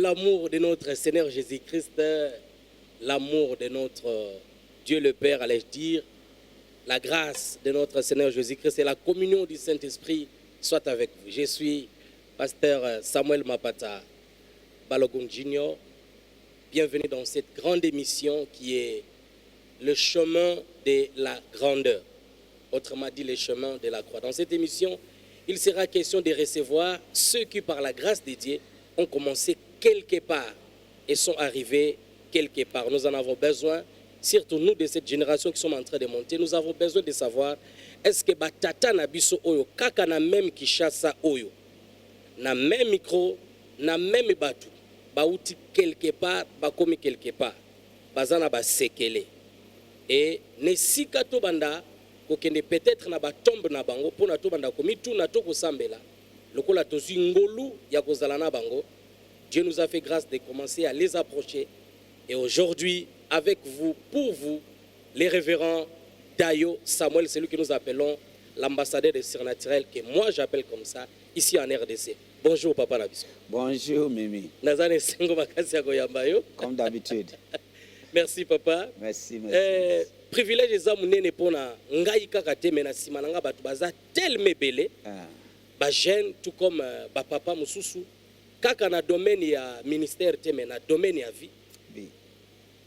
l'amour de notre Seigneur Jésus-Christ, l'amour de notre Dieu le Père, allais-je dire, la grâce de notre Seigneur Jésus-Christ et la communion du Saint-Esprit soit avec vous. Je suis pasteur Samuel Mapata Balogun Junior. Bienvenue dans cette grande émission qui est le chemin de la grandeur. Autrement dit, le chemin de la croix. Dans cette émission, il sera question de recevoir ceux qui, par la grâce de Dieu, ont commencé quelque part et sont arrivés quelque part. Nous en avons besoin, surtout nous de cette génération qui sommes en train de monter. Nous avons besoin de savoir, est-ce que Batata Nabiso Oyo, Kaka na même Kishasa Oyo, na même micro, na même batu, Baouti quelque part, Bakomi quelque part, Bazana ba sekele. Et ne sikato banda, kokende peut-être na ba tombe na bango, pona to banda komi tout na to kosambela. Lokola tozi ngolu ya kozala na bango. Dieu nous a fait grâce de commencer à les approcher. Et aujourd'hui, avec vous, pour vous, les révérends Dayo Samuel, celui que nous appelons l'ambassadeur des surnaturels, que moi j'appelle comme ça, ici en RDC. Bonjour Papa Nabiso. Bonjour Mimi. Nazane Sengo Makasi ya Koyambayo. Comme d'habitude. Merci Papa. Merci, merci. Privilège eza munene pona ngai kaka te mena sima nanga batu baza tellement belé. Ba jeune tout comme ba papa mususu kaka na domaine ya ministère te mena domaine ya vie. Oui.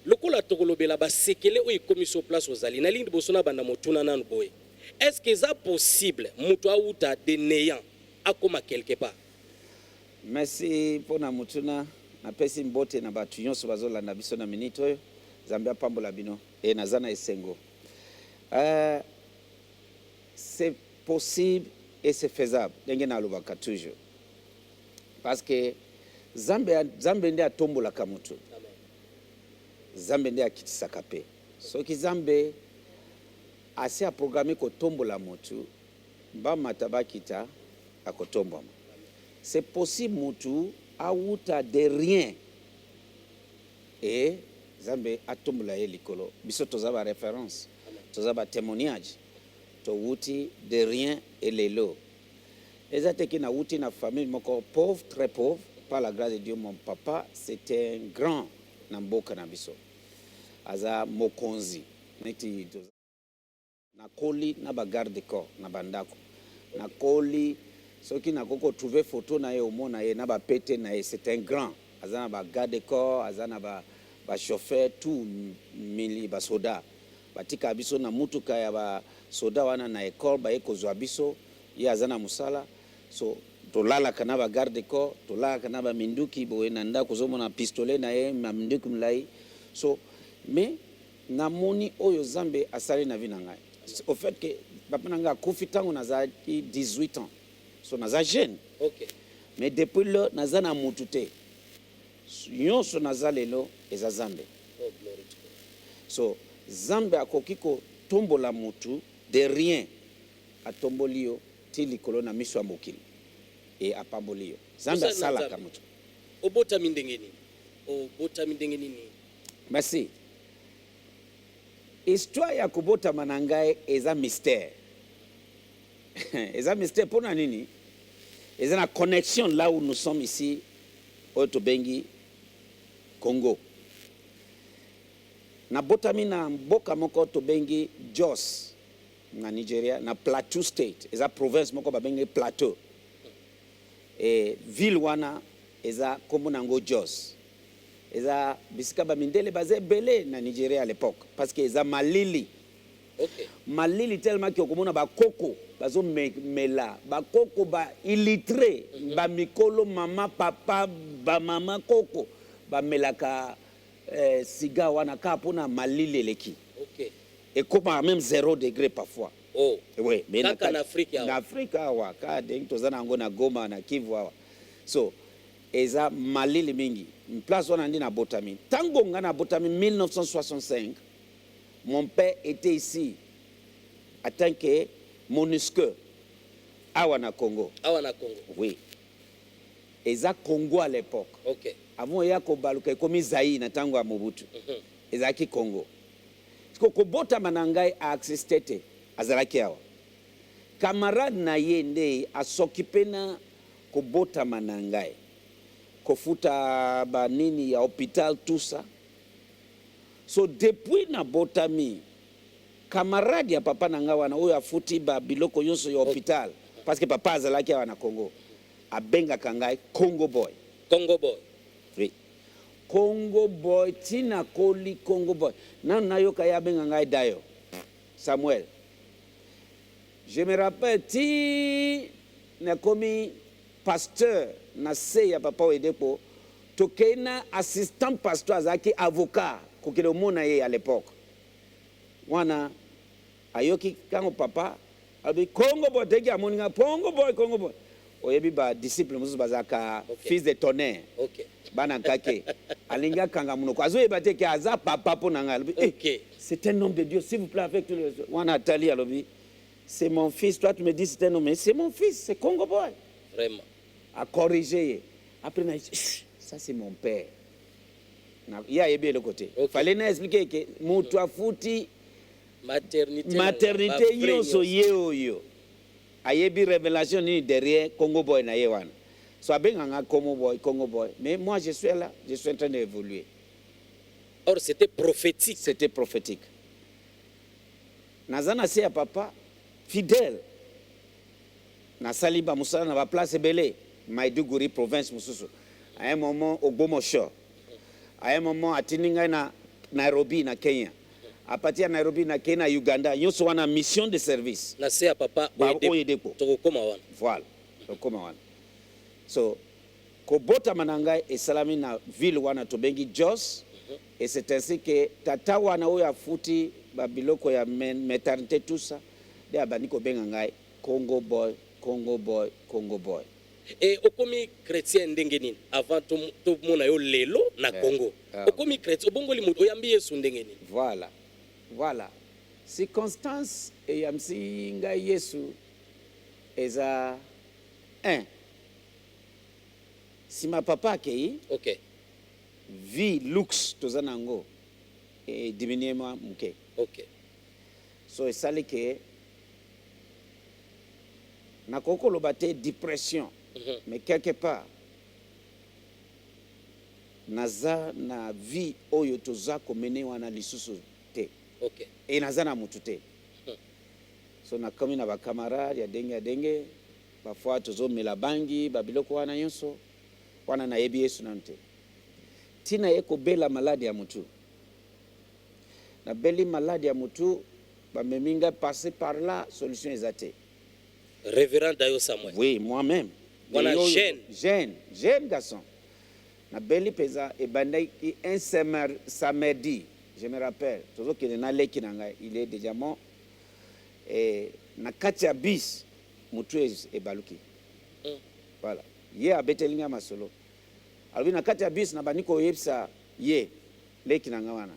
Lokola tokolobela ba sekele o ikomi sur place ozali na lindi bosona banda motuna nanu boye. Est-ce que ça possible mutu auta de néant akoma quelque part? Merci pour na mutuna na pesi mbote na batu nyonso bazolanda biso na minute oyo. Zambia pambola bino et nazana esengo. C'est possible et c'est faisable. Ndenge na lobaka toujours. Parce que Zambe ndi atombola kamutu. Zambe ndi akitisaka pe. Soki Zambe asi a programmé ko tombola mutu, ba matabakita akotombama. C'est possible mutu auta de rien. Et Zambe atombola ye likolo. Biso tozaba référence. Tozaba témoignage. To wuti de rien et lelo. Ezate ki na wuti na famille moko pauvre, très pauvre. Par la grâce de Dieu, mon papa, c'était un grand namboka na biso. Aza mokonzi. Neti na koli na ba garde corps na bandako. Na koli soki na koko trouver photo na ye omona ye na ba pete na ye, c'est un grand. Aza na ba garde corps, aza na ba chauffeur tout mili ba soda. Batika biso na mutuka ya ba soda wana na école ba ekozwa biso ye aza na musala. So tolala kana ba garde corps, tolala kana ba minduki boye na ndako zomona pistolet na ye ma minduki mlai. So mais na moni oyo Zambe asali na vina ngai. Au fait que papa nanga kufi tango naza 18 ans. So naza jeune. OK. Mais depuis là naza na mutute. Nyonso naza lelo eza Zambe. Oh, glory to God. So Zambe akokiko tombola mutu de rien atombolio ti likolo na miso ya mokili e apambolio. Zambe asala ka mutu. Obota mindenge nini? Obota mindenge nini? Merci. Histoire ya kobota manangai eza mystère. Eza mystère pona nini? Eza na connexion là où nous sommes ici au Tobengi Congo. Na botami na mboka moko Tobengi Jos na Nigeria na Plateau State. Eza province moko babengi Plateau. Et ville wana eza kombo nango Jos. Eza bisika ba mindele baze belé na Nigeria à l'époque parce que eza malili. OK. Malili tellement que okomona ba koko bazo mela ba koko ba illitré ba mikolo mama papa ba mama koko ba melaka siga wana ka pona malili leki. OK. Et comme même 0 degré parfois. Oh. Oui, mais en Afrique en Afrique awa ka deng tozana ngo na Goma na Kivu awa. So eza malili mingi. Place wana ndi na botami. Tango nga na botami 1965, mon père était ici en tant que MONUSCO awa na Congo. Awa na Congo. Oui. Eza Congo à l'époque. OK. Avant ya ko baluka komi Zaïre na tango ya Mobutu. Eza ki Congo. Ko bota manangai a accès azalaki awa. Camarade na ye nde asokipena ko bota manangai. kofuta banini ya hôpital tout ça. So depuis na botami camarade ya papa nanga wana oyo afuti ba biloko yonso ya hôpital parce que papa azalaki wana Congo abenga kangai Congo boy. Congo boy. Oui. Congo boy tina koli Congo boy. Na nayoka ya benga ngai dayo. Samuel. Je me rappelle ti na komi pasteur na se ya papa Oedepo tokena assistant pasteur azaki avocat kokele omona ye à l'époque. Wana ayoki kango papa abi Congo boy teki amoninga Congo boy. Oyebi ba disciple musu bazaka fils de tonnerre. OK. Bana kake alinga kanga munoko azoyeba te ke aza papa pona nga. OK. C'est un homme de Dieu, s'il vous plaît, avec tous les... Wana Tali alobi, c'est mon fils, toi tu me dis c'est un homme, mais c'est mon fils, c'est Congo boy. Vraiment. A corriger. Après, ça c'est mon père. Il y a bien le côté. Il fallait expliquer que Moutoua Fouti, maternité, yoso yo. Ayebi révélation ni derrière Congo boy na yewan. Soit bien un Congo boy. Mais moi je suis là, je suis en train d'évoluer. Or c'était prophétique. C'était prophétique. Nazana se ya papa fidèle. Na saliba musala na ba place belé. Maïdougouri province mususu. À un moment au Bomosho. À un moment à Tininga na Nairobi na Kenya. À partir de Nairobi na Kenya Uganda, yoso wana mission de service. Na se ya papa Oyedepo. Tokoma wana. Voilà. Tokoma wana. So kobota manangai e salami na ville wana tobengi Jos. Et c'est ainsi que tata wana oyo afuti ba biloko ya maternité tout ça. De abaniko benga ngai Congo boy. Et okomi chrétien ndenge nini avant to mona yo lelo na Congo. Okomi chrétien obongoli muto oyambi Yesu ndenge nini. Voilà. Circonstance e yamsi ngai Yesu eza si ma papa akei. OK. Vie luxe tozanango et diminuer moi muke. OK. So esali ke na koko lobate dépression. Mais quelque part naza na vie oyo toza komene wana lisusu te. OK. Et naza na mutu te. So na komi na ba camarade ya denge parfois tozo mela bangi ba biloko wana yonso wana na yebi Yesu nante. Tina yeko bela maladi ya mutu. Na beli maladi ya mutu ba meminga passer par là solution ezate. Révérend Dayo Samuel. Oui, moi-même. Voilà, jeune garçon. Na beli pesa e bandaki un samedi, je me rappelle. Toujours qu'il na leki nanga, il est déjà mort. Et na katia bis mutu e baluki. Voilà. Ye abetelinga masolo. Alors na katia bis na baniko yebsa ye leki nanga wana.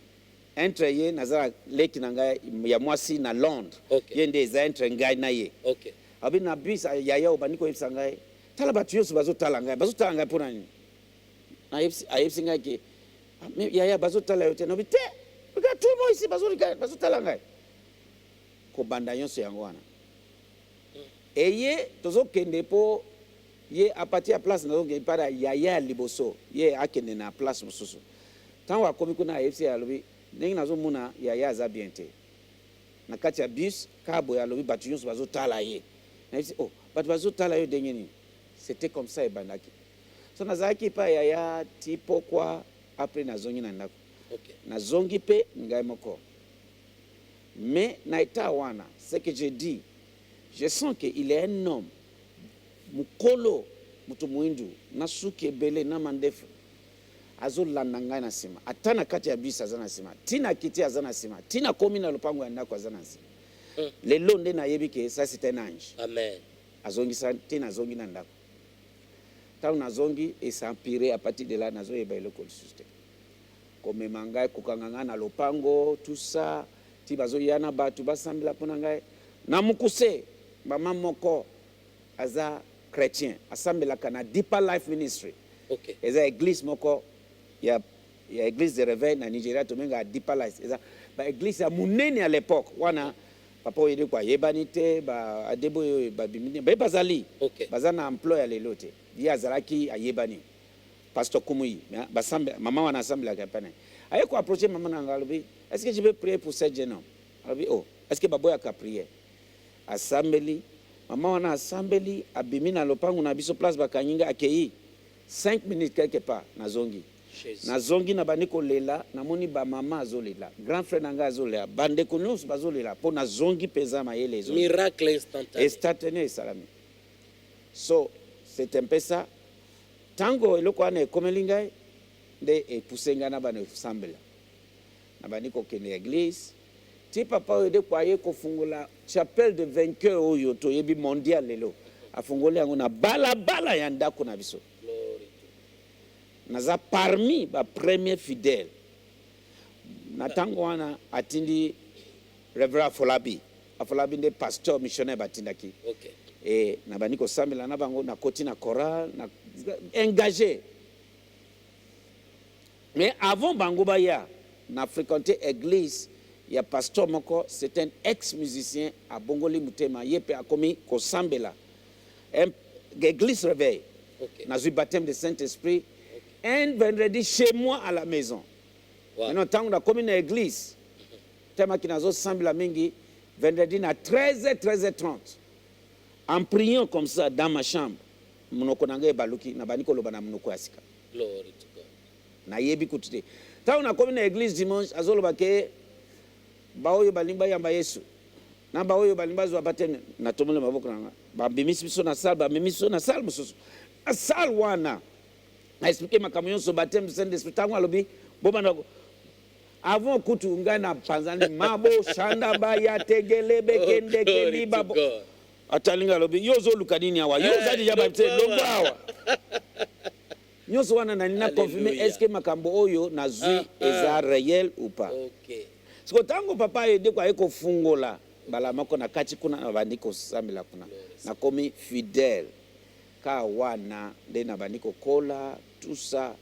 Entre ye nazara leki nanga ya mwasi na Londres. Okay. Ye nde za entre ngai na ye. OK. Abi na bis yaya obaniko yebsa ngai. Tala batu yosu bazotala ngai pona nini. Na yebsi ngai ke yaya bazotala yote no bite. Regarde tout le monde ici bazotala ngai. Ko banda yonso yango wana. Eye tozokende po ye a partir ya place na zonge para yaya liboso ye akende na place mususu. Tanwa komi kuna yebsi alobi ndenge nazomona yaya za bien te. Na kati ya bus kabo ya lobi batu yonso bazotala ye. Na yebsi batu bazotala yo ndenge nini. C'était comme ça ebandaki. So nazaki pa yaya ti pokwa après nazongi na ndako. OK. Nazongi pe ngai moko. Mais naita wana, ce que je dis, je sens qu'il est un homme mukolo mutu muindu nasuke bele na mandefu azolanda ngai na sima atana kati ya bisa azana sima tina kiti azana sima tina komi na lupango ya ndako azana sima lelo nde na yebi ke ça c'est un ange. Amen. Azongi sa tina zongi na ndako tangu nazongi et s'empirer à partir de là nazoyeba eloko lisusu te komema ngai kokanga ngai na lopango tout ça ti bazoyana batu basambela mpona ngai na mukuse mama moko aza chrétien asambelaka na Deeper Life Ministry. OK. Eza église moko ya église de réveil na Nigeria tomenga Deeper Life. Eza ba église ya munene à l'époque wana papa oyede kwa yebani te ba adebo ba bimini ba bazali. OK. Bazana emploi ya lelo te. Ye azalaki ayebani. pasteur Kumui, maman wana assemblée à Kapane. Aye ko approcher maman ngalobi, est-ce que je peux prier pour ce jeune homme? Alobi oh, est-ce que baboya ka prier? Assemblée, maman wana assemblée abimina lopangu na biso place bakanyinga akei 5 minutes quelque part na zongi. Na zongi na baniko lela na moni ba mama azolela. Grand frère nanga azolela, bande nyonso bazolela po na zongi peza mayele zongi. Miracle instantané. Instantané salami. So, c'est un peu ça. Tango eloko wana ekomelingai nde epusenga na bana sambela. Na baniko kende église. Ti papa oyo de kwaye kofungula chapelle de vainqueur oyo to yebi mondial lelo. Afungole yango na bala ya ndako na biso. Naza parmi ba premier fidèle. Na tango wana atindi Reverend Afolabi. Afolabi nde pasteur missionnaire batindaki. Okay. Et na baniko sambela na bango na koti na chorale na engagé. Mais avant bango baya na fréquenté église, il y a pasteur moko, c'est un ex-musicien à Bongoli Mutema, yepe a commis ko sambela. Église réveil. Okay. Na eu baptême de Saint-Esprit. Okay. Un vendredi chez moi à la maison. Wow. Maintenant tant on a commis une église. Tema ki nazo sambela mingi vendredi na 13h30. En priant comme ça dans ma chambre, monoko nanga baluki na baniko loba na monoko asika. Glory to God. Na yebi kutite. Ta on a comme une église dimanche azoloba ke baoyo balimba yamba Yesu. Na baoyo balimba zo baptême na tomole maboko nanga. Ba bimisi biso na salle, ba bimisi na salle mususu. Na salle wana. Na expliquer makamyo so baptême Saint-Esprit tango alobi boba na avant kutu ngana panzani mabo shanda ba ya tegelebe kende keli babo. Atalinga lobi yozo lukadini awa yozo deja baptême longo awa nyoso wana na nina confirmer est-ce que makambo oyo na zui eza réel ou pas. Okay. Siko tango papa yede kwa eko fungola bala mako na kati kuna na bandiko samila kuna na komi fidèle ka wana de na bandiko kola tout ça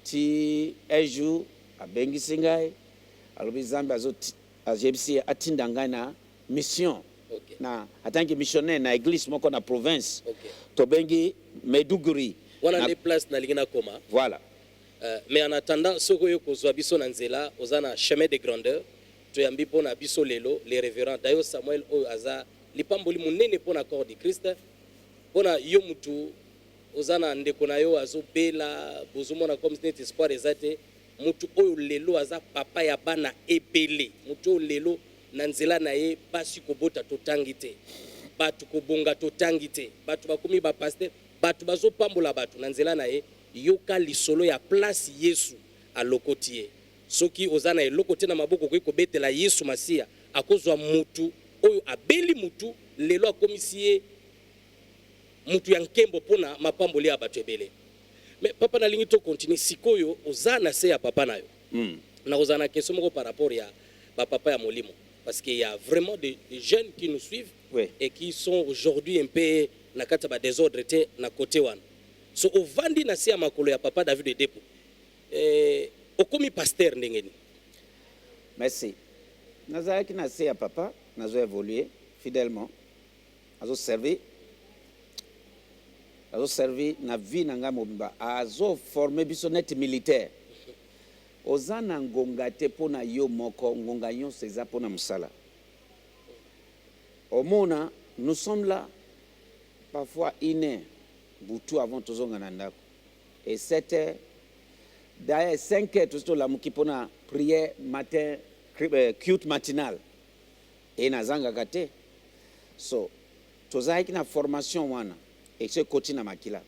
ti un jour abengi singai alobi zambe azoti ajebisi atindanga na mission. Okay. Na atangi missionnaire na église moko na province. Okay. Tobengi Meduguri. Wana des places na lingina koma. Voilà. Mais en attendant soko yo kozwa biso na nzela ozana chemin de grandeur to yambi pona biso lelo les révérends Dayo Samuel oyo aza lipamboli munene pona corps de Christ pona yo mutu ozana ndeko na yo azobela bozomona comme c'est espoir ezate mutu oyo lelo aza papa ya bana ebele mutu oyo lelo na nzela na ye basi kobota totangi te batu kobonga totangi te batu bakomi ba pasteur batu bazopambola batu na nzela na ye yoka lisolo ya place Yesu alokoti ye soki ozana eloko te na maboko ko betela Yesu Masia akozwa mutu oyo abeli mutu lelo akomisi ye mutu ya nkembo pona mapamboli ya batu ebele. Mais papa na lingi to continue sikoyo ozana se ya papa na yo na ozana question moko par rapport ya ba papa ya molimo. Parce qu'il y a vraiment des jeunes qui nous suivent, oui, et qui sont aujourd'hui un peu na kataba désordre na côté wan. So au vandi na sia makolo ya papa David de Depo. Okomi pasteur ndengeni. Merci. Nazaki na sia papa, nazo évoluer fidèlement. Nazo servi na vie nanga mobimba. Azo formé biso net militaire. Ozana ngonga te pona yo moko ngonga nyon seza pona musala. Omona, nous sommes là parfois 1h boutou avant tozonga na ndako. Et 7h d'ailleurs 5h tout la muki pona prière matin cute matinal. Et na zanga kate. So tozaiki na formation wana et ce coaching na makila.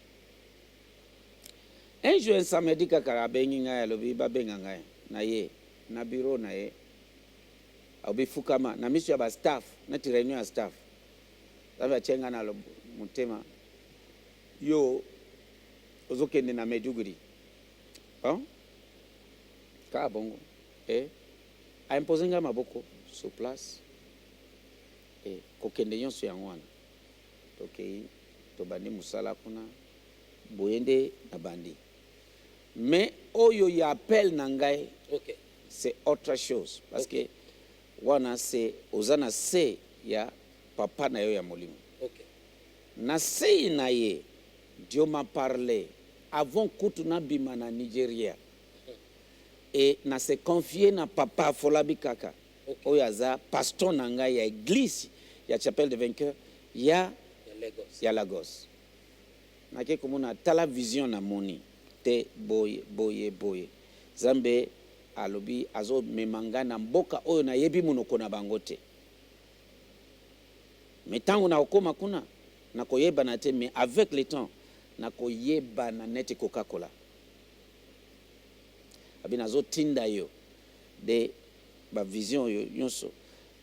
Un jour, un samedi, kaka bengi ngai alobi babenga ngai na ye na bureau na ye obi fukama na misu ya ba staff na ti réunion ya staff aba chenga na lo mutema yo ozokende na Meduguri ka bongo a imposé nga maboko sur place kokende nyonso yango wana tokei tobandi musala kuna boyende na bandi. Mais oyo ya appel nangai, okay, c'est autre chose parce que wana c'est ozana se ya papa na yo ya molimo. Okay. Na se na ye Dieu m'a parlé avant kutu na bima na Nigeria et na se confier na papa Afolabi Kaka oyo aza pasteur na ngai ya église ya chapelle de vainqueur ya Lagos nake komona tala vision na moni te boye Zambe alobi azo memanga na mboka oyo na yebi monoko na bango te mais tango na okoma kuna na koyeba na te mais avec le temps na koyeba na neti Coca-Cola abina zo tinda yo de ba vision yo nyonso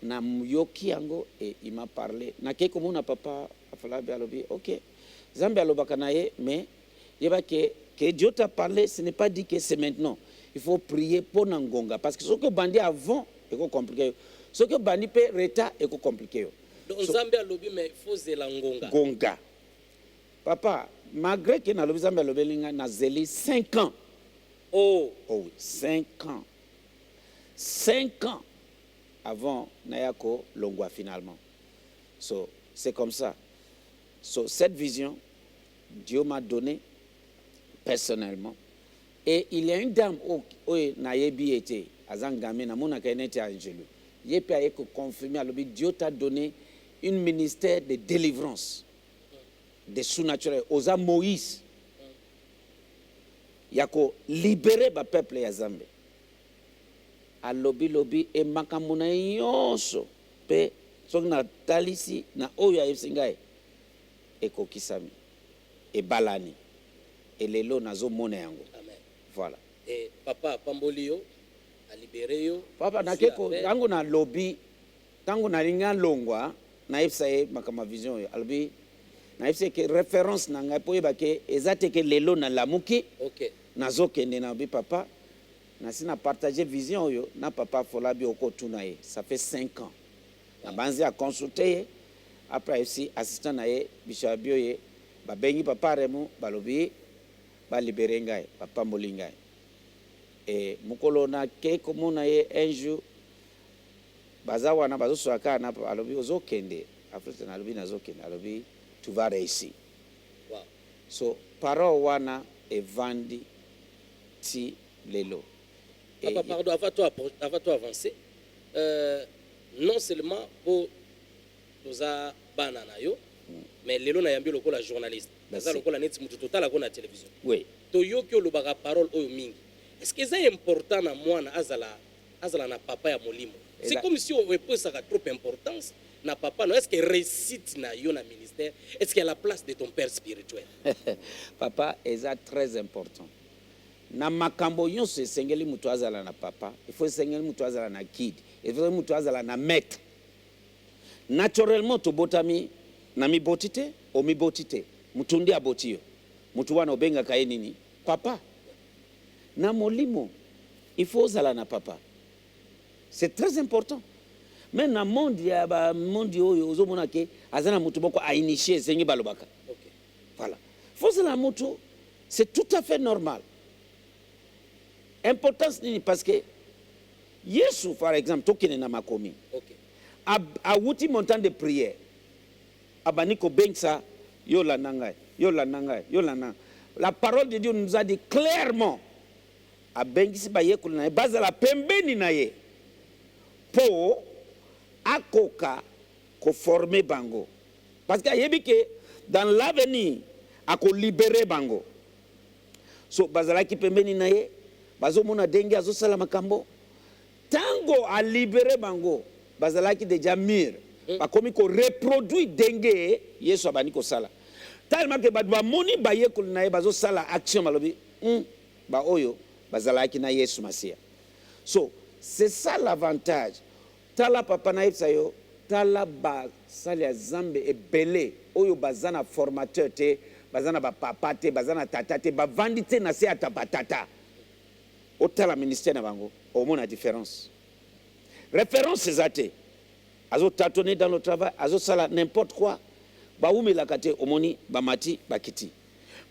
na yoki yango et il m'a parlé na ke komona papa Afolabi alobi OK Zambe alobaka na ye mais yeba que Dieu t'a parlé ce n'est pas dit que c'est maintenant il faut prier pour Nangonga parce que ce que bandi avant est compliqué ce que bandi peut retard est compliqué donc Zambe alobi mais il faut zela ngonga papa malgré que na lobi Zambe alobi linga na zeli 5 ans oh oui 5 ans 5 ans avant Nayako Longwa finalement so c'est comme ça so cette vision Dieu m'a donné personnellement et il y a une dame où Nayebi était azangame na mona kainete angelo yepe ayeko confirmer alobi Dieu t'a donné une ministère de délivrance de surnaturel oza Moïse yako libérer ba peuple ya Zambe alobi e makamuna yonso pe soki na talisi na oyo ayesingai ekokisami e balani et lelo nazo mona yango amen voilà et papa pamboli yo a libéré yo papa nakeko tango na lobby tango na linga longwa na ifsaye makama vision yo albi na ifse ke référence na ngai poyeba ke ezate ke lelo na lamuki OK nazo kende na bi papa na sina partager vision yo na papa Afolabi okotuna ye ça fait 5 ans na banzi a consulter après aussi assistant na ye bishabio ye ba bengi papa remu balobi ba libérer ngai papa molingai et mukolo na ke komona ye un jour bazawa na bazo swaka na alobi ozokende afrika na alobi nazokende alobi tu vas réussir wow so parole wana evandi ti lelo papa pardon avant toi avancer non seulement pour toza bana na yo mais lelo na yambi lokola journaliste baza lokola neti mutu totala ko na télévision oui to yoki olobaka parole oyo mingi est-ce que c'est important na mwana azala na papa ya molimo c'est comme si on repose trop importance na papa non est-ce que réussite na yo na ministère est-ce qu'il y a la place de ton père spirituel papa est très important na makambo yonso esengeli mutu azala na papa il faut esengeli mutu azala na kid il faut mutu azala na maître naturellement tobotami na miboti te omiboti te mutu ndi aboti yo mutu wana obengaka ye nini papa na molimo il faut ozala na papa c'est très important mais na monde ya ba monde oyo ozomona ke azana mutu boko a initier esengi balobaka OK voilà faut ozala mutu c'est tout à fait normal importance nini parce que Yesu par exemple tokene na makomi OK a wuti montant de prière abaniko bengsa yo la nangai la parole de Dieu nous a dit clairement a bengisi ba yekul na bazala pembeni na ye po akoka ko former bango parce que yebi ke dans l'avenir ako libérer bango so bazala ki pembeni na ye bazo mona dengi azo sala makambo tango a libérer bango bazala ki déjà mûr bakomi ko reproduire dengue Yesu abani ko sala tellement que ba moni ba yekul na ye bazo sala action malobi ba oyo bazala ki na Yesu Masia so c'est ça l'avantage tala papa na yo tala ba sala Zambe ebele oyo bazana formateur te bazana ba papa te bazana tata te ba vandite na se ata batata otala ministère na bango au moins la différence référence ezate azo tâtonner dans le travail azo sala n'importe quoi ba umela kate omoni ba mati bakiti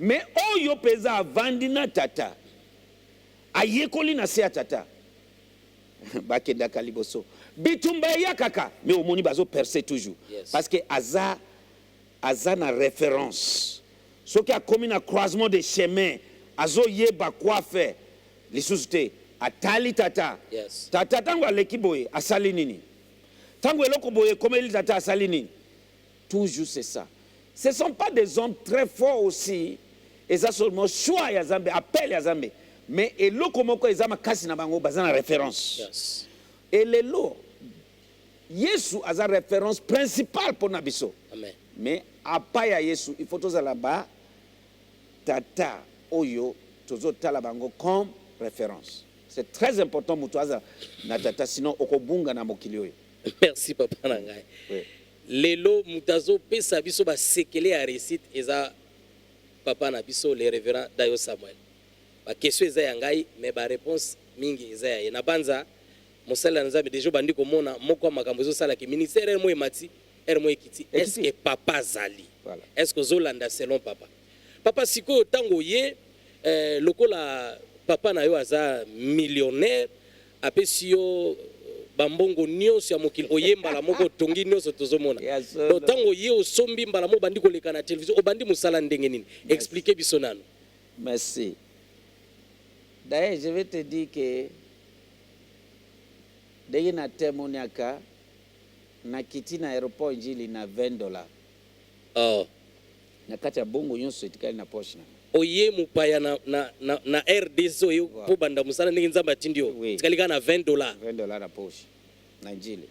mais oyo peza vandina tata ayekoli na se tata bakenda kaliboso bitumba ya kaka mais omoni bazo percer toujours yes. parce que aza na référence ce qui a commis un croisement de chemin azo yeba quoi faire lisusu te atali tata. Yes. Tata tango aleki boye asali nini, tango eloko boye komeli tata asali nini. Toujours c'est ça. Ce ne sont pas des hommes très forts aussi, et ça seulement choix ya Zambé, appel ya Zambé, mais eloko moko ezama kasi na bango bazana référence. Yes. Et lelo Yesu a sa référence principale pour Nabiso. Amen. Mais à pas ya Yesu, il faut tous là-bas tata oyo tozo talabango comme référence. C'est très important pour toi na tata, sinon okobunga na mokili oyo. Merci papa nangai. Oui. Lelo mutazo pesa biso ba sekele ya récite eza papa na biso le révérend Dayo Samuel. Ba question eza ya ngai mais ba réponse mingi eza ya na banza mosala na Nzambe déjà bandi komona moko makambo zo sala ki ministère mo emati mo ekiti. Est-ce que papa zali? Voilà. Est-ce que zolanda selon papa? Papa siko tango ye lokola papa na yo aza millionnaire apesi yo bambongo nyonso ya mokili oyemba la moko tongi nyonso tozomona. Donc tango ye osombi mbala mo bandi koleka na télévision obandi musala ndenge nini? Expliquez biso nano. Merci. D'ailleurs, je vais te dire que dès na témoignaka na kiti na aéroport njili na $20. Oh. Na kati ya bongo nyonso etikali na poche na. Oye mupaya na RDC oyo po banda musala ndenge Nzambe atindio. Tikalika na $20. $20 na poche na njili.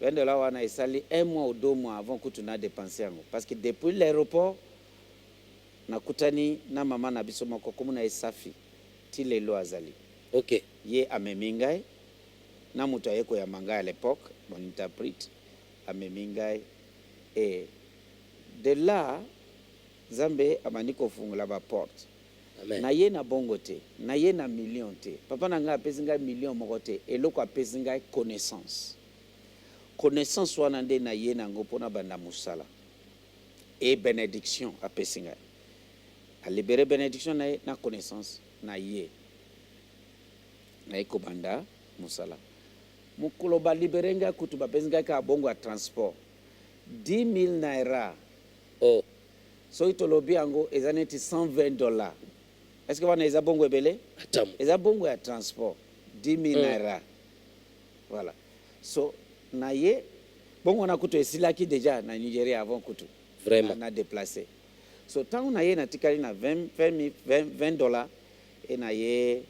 $20 wana esali 1 mois ou 2 mois avant que tu n'as dépensé yango. Parce que depuis l'aéroport nakutani na mama na biso moko komuna esafi ti lelo azali. OK. Ye amemingai na mutu ayeko ya manga à l'époque, mon interprète amemingai, et de là Zambé amani kofungula ba porte. Amen. Na ye na bongo te, na ye na million te. Papa na nga apesi ngai million moko te, eloko apesi ngai connaissance. Connaissance wana nde na ye nango pona banda musala. Et bénédiction apesi ngai. A libéré bénédiction na ye na connaissance na ye. Na eko banda musala. Mukolo ba libéré ngai kutu bapesi ngai ka bongo a transport. 10,000 naira. Oh. So itolobi yango ezaneti $120. Est-ce que wana eza bongo ebele? Atamu. Eza bongo ya transport 10,000 naira. Voilà. So na ye bongo na kutu esilaki déjà na Nigeria avant kutu. Vraiment. Na déplacé. So tant na ye na tikali na $20 et na ye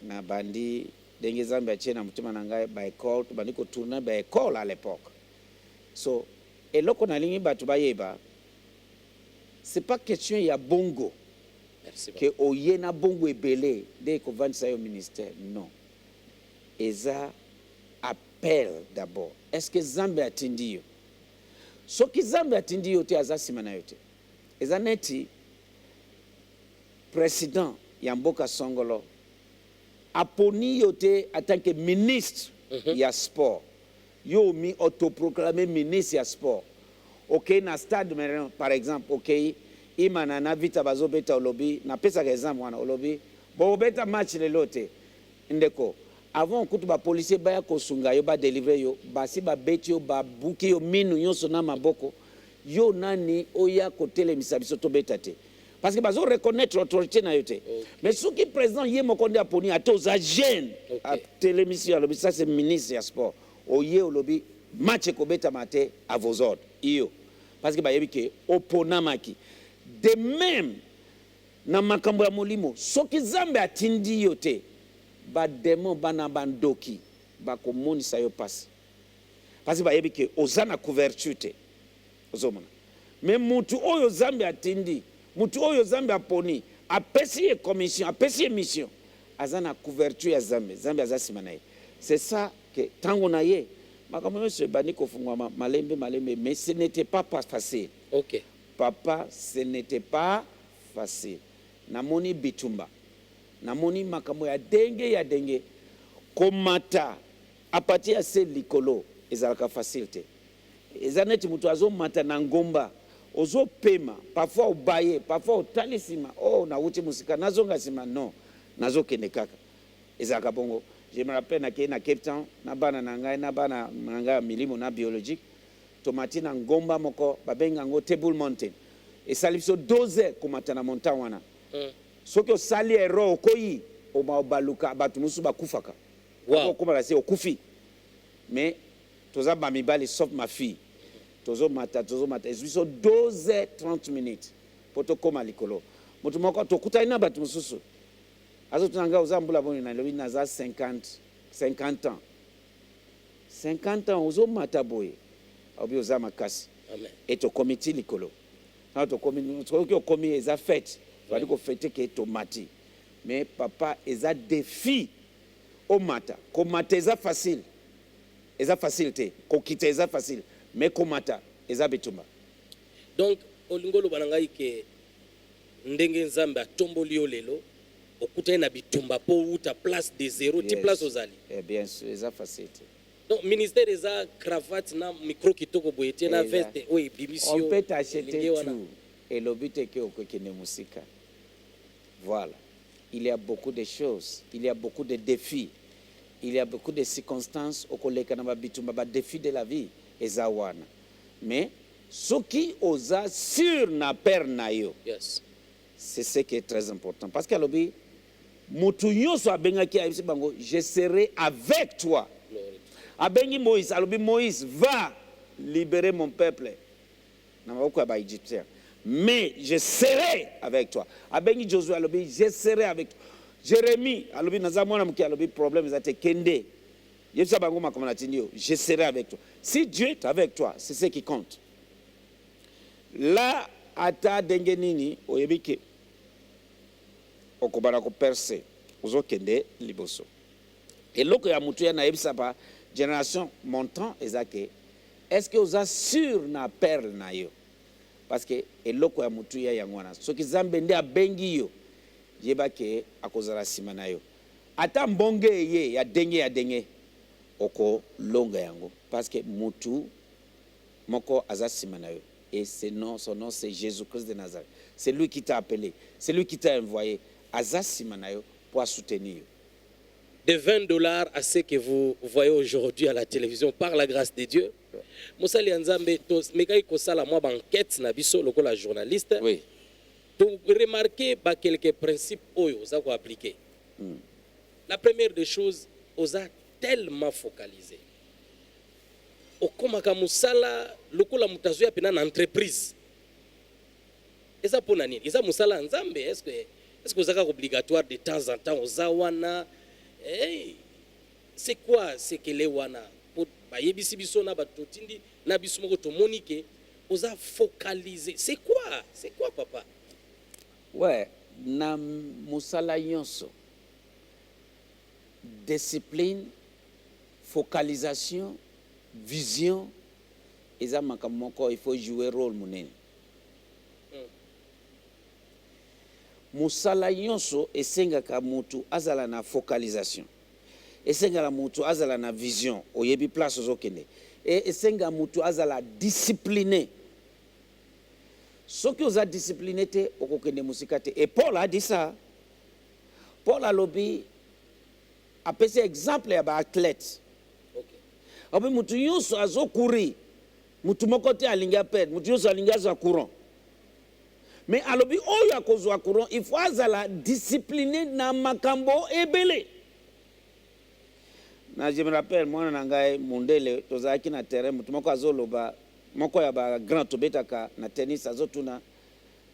na bandi denge Zambia achena mutima na ngai by call to bandi ko tourner by call à l'époque. So eloko na lingi batu bayeba. C'est pas question ya bongo. Merci. Que oye na bongo ebele dès qu'on va au ministère. Non. Eza appel d'abord. Est-ce que Zambia atindi yo? So ki Zambia atindi yo te aza simana yo te. Eza neti président ya mboka Songolo aponi yo te en tant que ministre ya sport. Yo mi autoproclamé ministre ya sport. OK na stade par exemple, OK imana na vita bazobeta olobi na pesa ka exemple wana olobi bo beta match le lote ndeko avant kutu ba policier baya kosunga yo ba délivrer yo basi ba beti yo ba buki yo minu nyonso na maboko yo nani oya kotele misabiso to beta te parce que bazo reconnaître l'autorité na yo te. Mais soki président ye mokonde aponi atoza jeune a télémission olobi ça c'est ministre ya sport oye olobi match ko beta mate à vos ordres iyo parce que bayebi ke oponamaki. De même na makambo ya molimo soki Zambé atindi yo te ba démon bana bandoki ba komonisa yo passe parce que bayebi ke ozana couverture te ozomona mais mutu oyo Zambé atindi mutu oyo Zambé aponi apesi e commission apesi e mission azana couverture ya Zambé azasima na ye. C'est ça que tango na ye makambo yo se bani kofungwa malembe mais ce n'était pas facile. OK. Papa, ce n'était pas facile. Namoni bitumba. Namoni makambo ya denge. Komata. Apati ya se likolo. Ezalaka facilité. Ezaneti mutu azo mata na ngomba. Ozo pema. Parfois obaye. Parfois otalisima. Oh, na uti musika. Nazonga sima. Non. Nazo kende kaka. Ezalaka bongo. Je me rappelle na Cape Town. Na bana nanga milimo na biologique. Tomati na ngomba moko babenga ngo Table Mountain. Et ça biso 12 heures komata na montagne wana. soki osali erreur okoyi obaluka bato mosusu bakufaka. Wow. Okoma se okufi. Mais toza ba mibali sauf ma fille. Tozo mata. Ezo 12h30 minutes. Poto koma likolo. Moto moko tokuta ina bato mosusu. Azo tunanga uzambula boni na lobi na za 50 ans. 50 ans ozo mata boye. Obi oza makasi. Amen. Et to comité likolo. Na to komi eza fête. Vali ko fêter ke tomati. Mais papa eza défi au mata. Komata eza facile. Eza facilité. Kokita eza facile. Mais komata eza bitumba. Donc olingolo banangai ke ndenge nzambe atomboli yo lelo okuta na bitumba po uta place de zéro ti place ozali. Bien sûr, eza facilité. Donc ministère eza cravate na micro kitoko boyete na veste oui bimisio. On peut t'acheter tout et le but est que okokene musika. Voilà. Il y a beaucoup de choses, il y a beaucoup de défis, il y a beaucoup de circonstances au koleka na bitumba ba défis de la vie eza wana. Mais ce qui osa sur na père na yo. Yes. C'est ce qui est très important parce que lobi mutu nyonso abengaki ayebisi bango je serai avec toi. Abengi Moïse, alobi Moïse va libérer mon peuple. Na maboko ya ba Égyptien. Mais je serai avec toi. Abengi Josué alobi je serai avec toi. Jérémie alobi naza mwana muki alobi problème za te kende. Yebisa bango makomana tindio je serai avec toi. Si Dieu est avec toi, c'est ce qui compte. Là ata denge nini oyebike okobana ko percer ozokende liboso. Eloko ya mutu ya na yebisa pa génération montant ezake est-ce que oza sûr na perle na yo parce que eloko ya mutu ya yangwana soki zambe nde abengi yo yeba ke akozala sima na yo ata mbonge ye ya denge oko longa yango parce que mutu moko aza sima na yo et son nom c'est Jésus-Christ de Nazareth. C'est lui qui t'a appelé, c'est lui qui t'a envoyé aza sima na yo pour soutenir yo. De $20 à ce que vous voyez aujourd'hui à la télévision par la grâce de Dieu. Mosali Nzambe tos mekai kosala moi banquête na biso lokola journaliste. Oui. Pour remarquer quelques principes oyo za ko appliquer. La première des choses, oza tellement focalisé. Okomaka musala lokola mutazo ya pena na entreprise. Eza pona nini? Eza musala Nzambe est-ce que ozaka obligatoire de temps en temps ozawana. Hey, c'est quoi ce que les wana pour bayebisi biso na batotindi na biso moko to monique oza focaliser c'est quoi papa ouais na musala yonso discipline focalisation vision eza makamoko il faut jouer rôle munene. Musala yonso esengaka mutu azala na focalisation. Esengala mutu azala na vision oyebi place ozokende. Et esenga mutu azala discipliné. Soki oza discipliné te okokende musika te. Et Paul a dit ça. Paul a lobby apesi exemple ya ba athlète. OK. Obi mutu yonso azokuri. Mutu moko te alinga perdre, mutu yonso alinga za courant. Mais alobi oyo akozwa courant il faut azala discipliné na makambo ebele. Na je me rappelle mwana na ngai mundele tozaki na terrain mutu moko azoloba moko ya ba grand tobetaka na tennis azotuna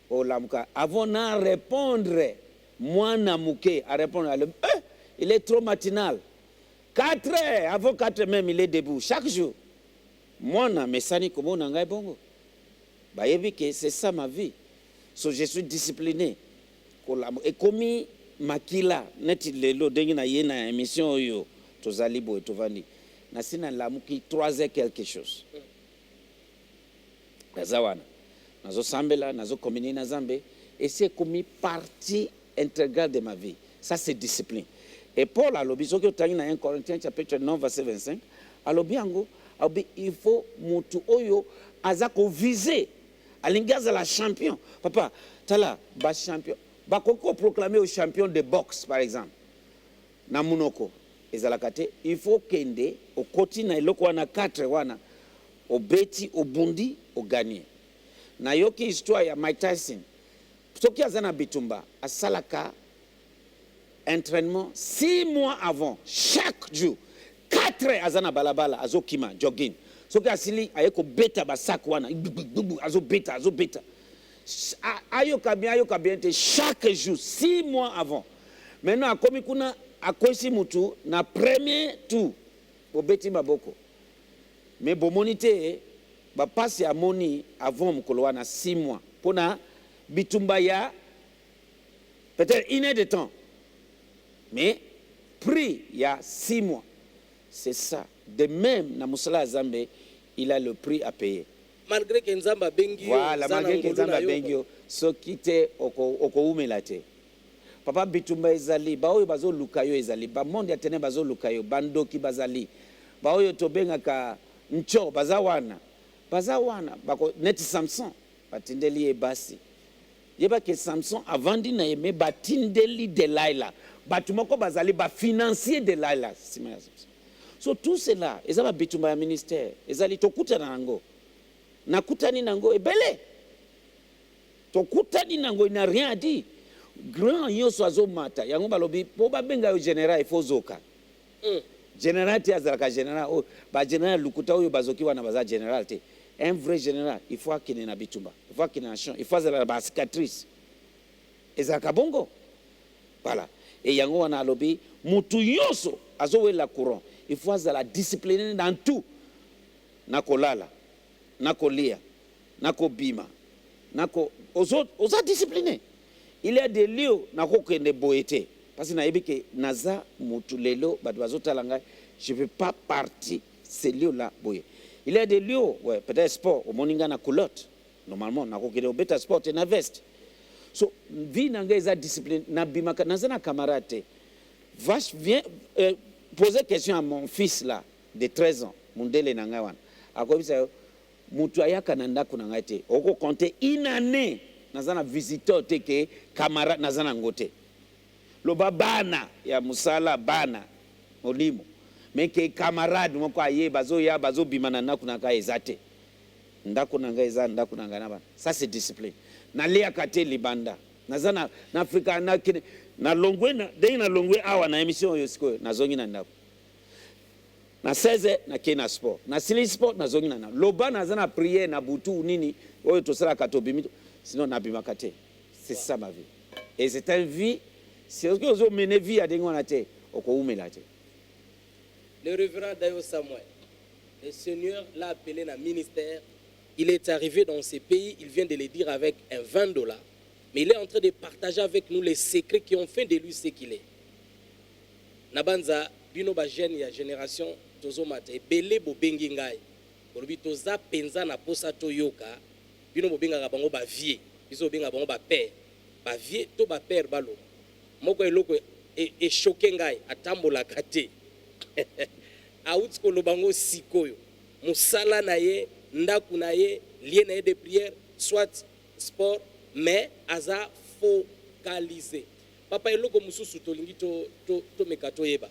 olamuka avant na répondre mwana muke a répondre il est trop matinal 4 heures avant 4 même il est debout chaque jour mwana mesani komo na ngai bongo bayebi que c'est ça ma vie. So je suis discipliné. Et comme makila neti lelo dengi na yena émission yo tozali boy tovandi na sina lamuki 3 heures quelque chose. Nazawana nazo sambela nazo communier na Zambe et c'est comme partie intégrale de ma vie. Ça c'est discipline. Et Paul a lobi soki otangi na 1 Corinthiens chapitre 9 verset 25 a lobi yango il faut mutu oyo azako viser alingaza la champion. Papa, tala, ba champion. Ba koko proclamé au champion de boxe, par exemple. Na munoko. Ezalakate, il faut kende, au koti na iloko wana 4 wana, au beti, au bundi, au gagné. Na yoki histoire ya Mike Tyson. soki azana bitumba asalaka entraînement 6 mois avant chaque jour 4 azana balabala azokima jogging soki asili ayeko beta basak wana azobeta ayoka bien te chaque jour 6 mois avant maintenant akomi kuna akosi mutu na premier tour bobeti maboko mais bomoni te bapasi amoni avant mokolo wana 6 mois pona bitumba ya peut-être 1 heure de temps mais prix il y a 6 mois c'est ça de même na musala Zambé il a le prix à payer malgré que Nzamba bengi voilà malgré que Nzamba bengi soki te oko umela te papa bitumba ezali baoyo bazo lukayo ezali ba monde atene bazo lukayo bandoki bazali baoyo tobengaka ncho bazawana bako net Samson batindeli ebasi yeba ke Samson avandi na yeme batindeli Delilah batumoko bazali ba financier Delilah so tout cela ezaba bitumba ya ministère ezali tokutana nango nakutani nango ebele tokutani nango ina rien à dire grand yoso azomata yango balobi po babenga yo général ifozoka général ti azalaka général o ba général lukuta oyo bazoki wana baza général te un vrai général il faut akine na bitumba il faut akine na champ il faut azala ba cicatrice ezalaka bongo voilà et yango wana alobi mutu yoso azowela courant il faut azala discipliné dans tout nakolala nakolia nakobima nako oza discipliné il y a des lieux nakokende boyete parce que nayebi ke naza mutu lelo batu bazotala ngai je veux pas partir ces lieux là boye il y a des lieux ouais peut-être sport au moninga na culotte normalement nakokende obeta sport na veste so vie nanga eza discipline na bimaka naza na camarade vache viens poser question à mon fils là de 13 ans mundele nanga wana akobisa mutu ayaka na ndako na ngai te oko compter une année nazana visiteur te ke camarade nazana ngote loba bana ya musala bana molimo mais ke camarade moko aye bazoya bazobima na ndako na ngai ezate ndako na ngai eza ndako na ngai na bana ça c'est discipline na lia kate libanda nazana na Afrika na longwe na longwe awa na émission yo siko nazongi na ndako na 16 na kena sport na sili sport na zongi na loba na zana prier na butu nini oyo tosala katobimi sinon na bimaka te c'est ça ma vie et c'est une vie c'est ce que ozo mener vie à dengwana te oko umela te. Le révérend Dayo Samuel, le Seigneur l'a appelé dans le ministère. Il est arrivé dans ces pays, il vient de le dire avec un $20, mais il est en train de partager avec nous les secrets qui ont fait de lui ce qu'il est. Nabanza bino ba jeune ya génération tozo mata ebele bo bengi ngai bolobi toza penza na posa to yoka bino bo benga bango ba vie biso benga bango ba père ba vie to ba père balo moko eloko e choqué ngai atambola kate out ko lobango sikoyo musala na ye ndaku na ye lien na ye de prière soit sport mais aza focalisé papa eloko mususu tolingi to mekato yeba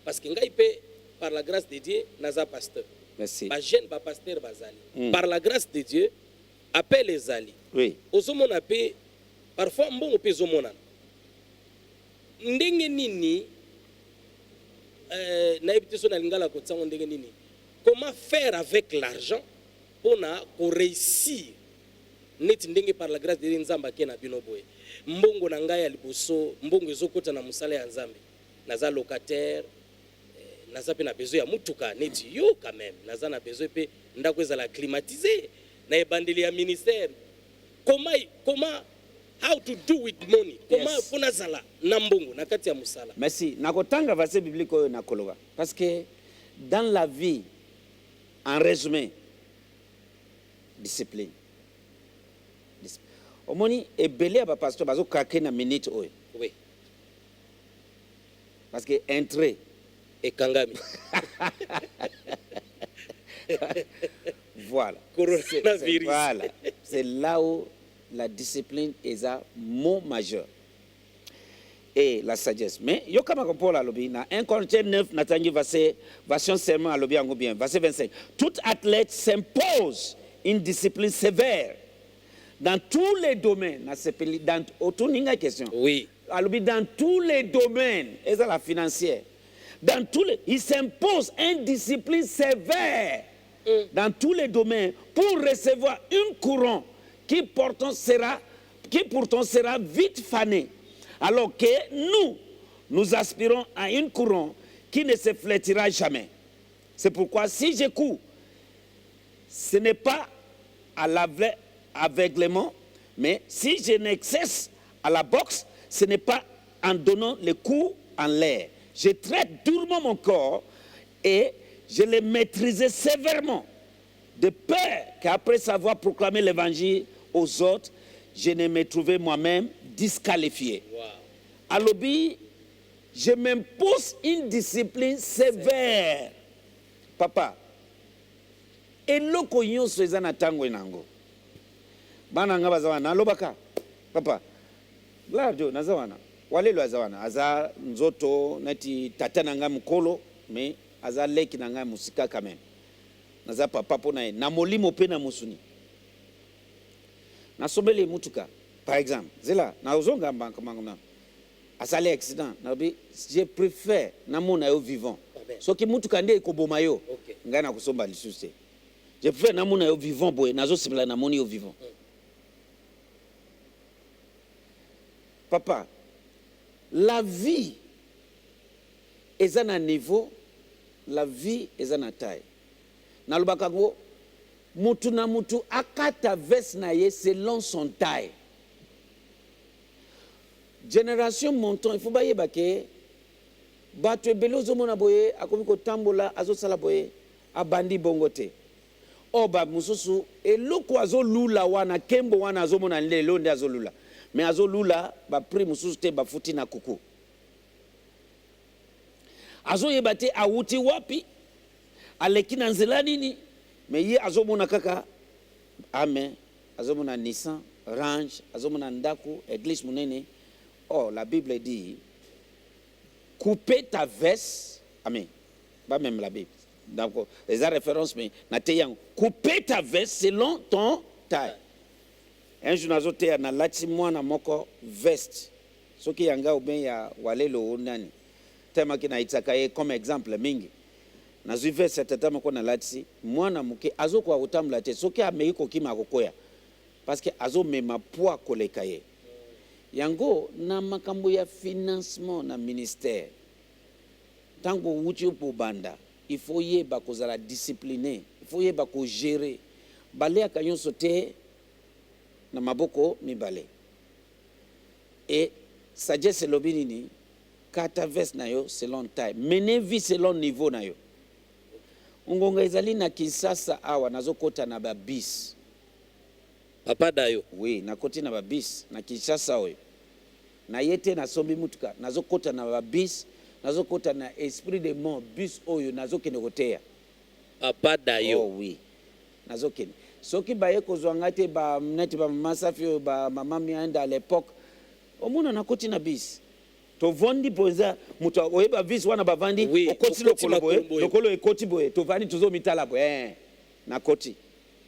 parce que ngai pe par la grâce de Dieu naza pasteur. Merci. Ba jeune ba pasteur bazali. Par la grâce de Dieu appelle les ali. Oui. Ozomona pe parfois mbongo pe zomona. Ndenge nini na ebite so na lingala ko tsango ndenge nini. Comment faire avec l'argent pour réussir net ndenge par la grâce de Dieu nzamba ke na bino boye. Mbongo na ngai ya liboso mbongo ezokota na musala ya nzambe. Naza locataire naza pe na besoin ya mutuka neti yo quand même naza na besoin pe ndako ezala climatiser na ebandeli ya ministère comment how to do with money comment fona zala na mbongo na kati ya musala. Merci nakotanga verset biblique oyo nakologa parce que dans la vie en résumé discipline omoni ebele ba pasteur bazo krake na minute oyo. Oui. Parce que entrer et kangami. Voilà. Coronavirus. Voilà. C'est là où la discipline est un mot majeur. Et la sagesse. Mais yo kama Paul a lobby na 1 Corinthiens 9 natangi version serment a lobby en bien verset 25. Tout athlète s'impose une discipline sévère. dans tous les domaines, dans autour d'une question. Oui. Dans tous les domaines, et ça la financière, dans tous les, il s'impose une discipline sévère dans tous les domaines pour recevoir une couronne qui pourtant sera vite fanée. Alors que nous aspirons à une couronne qui ne se flétira jamais. C'est pourquoi si je cours, ce n'est pas à l'aveuglement, mais si je n'excesse à la boxe, ce n'est pas en donnant les coups en l'air. Je traite durement mon corps et je l'ai maîtrisé sévèrement, de peur qu'après savoir proclamer l'évangile aux autres, je ne me trouvais moi-même disqualifié. Wow. Alors, je m'impose une discipline sévère. Papa, eloko nyonso eza na tango enango. Bana nga bazawana alobaka. Papa, gladio nazawana. Walelo azawana. Aza nzoto nati tata nanga mukolo, mais aza leki nanga musika quand même. Naza papa pona na molimo pe na musuni. Na sombele mutuka. Par exemple, zela na ozonga banka mangona. Asale accident, je préfère namona yo vivant. Soki mutuka nde ekoboma yo. Ngai na kusomba lisusu. Je préfère namona yo vivant boye nazo simla namoni yo vivant. Papa, la vie est à un niveau, la vie est à une taille. Nalobaka go mutu na mutu akata veste na ye selon son taille. Génération montant, il faut bailler baké. Bato ebele ozomona boye akomi kotambola azosala boye abandi bongote. Oba mususu eloko azolula wana kembo wana azomona lelo nde azolula. Mais azolula ba pri mususu te bafuti na kuku. Azoyeba te awuti wapi aleki na nzela nini mais ye azomona kaka amen azomona Nissan Range azomona ndako église munene. Oh, la Bible dit, couper ta veste, amen, pas même la Bible, donc les références, mais couper ta veste selon ton taille. Un jour, nous avons na lati mwana moko veste, ce qui yanga ou bien ya walelo nani, tema ki na itakaye comme exemple mingi. Na zuive cette tema ko na lati mwana muke azo kwa utambla te, ce qui a meiko kima kokoya, parce que azo mema poa kolekaye. Yango na makambo ya financement na ministère tango wuti po banda il faut yeba kozala discipliné il faut yeba ko gérer balé akanyo sote na maboko mibale et sagesse lobinini kata veste na yo selon taille mener vie selon niveau na yo ngonga ezali na Kinshasa awa nazokota na ba bis. Papa dayo. Oui, na koti na babis, na Kinshasa oyo. Na yete na sombi mutuka, nazo kota na babis, nazo kota na esprit de mort, bis oyo, nazo kene koteya. Papa dayo. Oh oui, nazo kene. Soki baye kozwangate ba mneti ba masafi ba mama mianda à l'époque, omuna na koti na bis. To vondi poza, mutu oyeba bis wana bavandi, oui, okoti lokolo boye, lokolo ekoti boye, to vandi tozo mitala boye, na koti.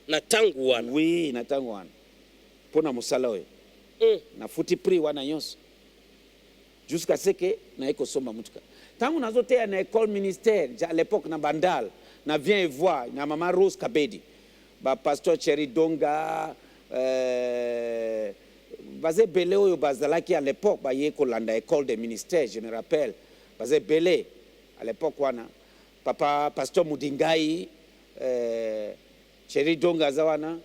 Na tangu wana. Oui, na tangu wana. Pona musala oyo. Na futi pri wana nyonso. Jusqu'à ce que na eko soma mutuka. Tangu nazotea na école ministère à l'époque na Bandal, na Viens et Vois, na Mama Rose Kabedi. Ba pasteur Thierry Donga basé belé oyo bazalaki à l'époque ba ye kolanda école des ministères, je me rappelle. Basé belé à l'époque wana. Papa pasteur Mudingai Thierry Donga zawana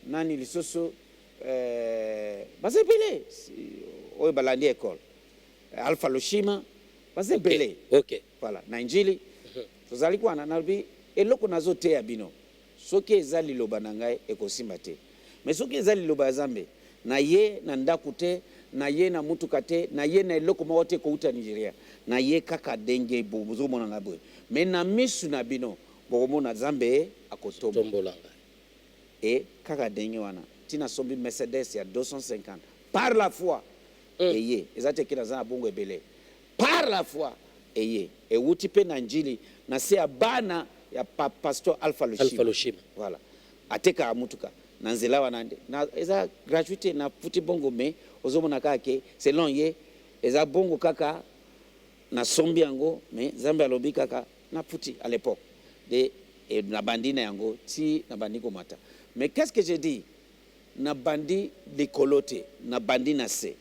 nani lisusu basé belé oyo balandi école. Alpha Loshima basé belé. OK. Voilà, na injili. Tozali kwa na nabi eloko nazoteya bino. Soki ezali loba na ngai ekosimba te. Mais soki ezali loba Zambe na ye na ndaku te, na ye na mutuka te, na ye na eloko moko te kouta Nigeria. Na ye kaka denge bozomona nga boye. Mais na misu na bino bokomona Zambe akotombola. Et kaka denge wana tina sombi Mercedes ya 250 par la foi. Eye ezate kina za bongo ebele. Par la foi eye e wuti pe na njili na se abana ya pasteur Alpha Loshima. Alpha Loshima. Voilà. Ateka mutuka na nzela wana na eza gratuité na futi bongo me ozomona kaka ke selon ye eza bongo kaka na sombi yango me Nzambe alobi kaka na futi à l'époque de na bandi na yango ti na bandi komata. Mais qu'est-ce que je dis? Na bandi likolo te, na bandi na se,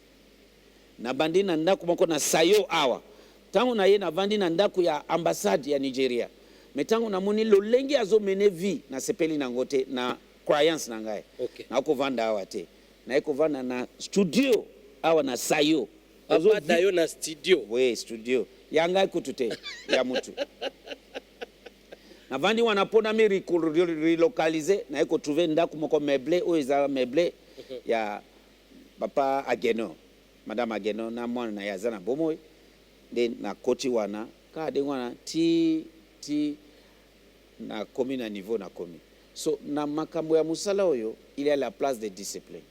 na bandi na ndako moko na sayo awa tangu na ye na bandi na ndako ya ambassade ya Nigeria. Mais tangu na moni lolenge azomene vie na sepeli na ngote na croyance na ngai. Okay. Na kovanda awa te, na kovanda na studio awa na sayo papa dayo na studio. Oui, studio ya ngai kutute ya mutu na vandi wanapona mi relocaliser na eko trouver ndako moko meublé o eza meublé ya papa Ageno madame Ageno na mwana na yazana bomoy de na koti wana ka de wana ti na komi na niveau na komi. So na makambo ya musala oyo il y a la place de discipline,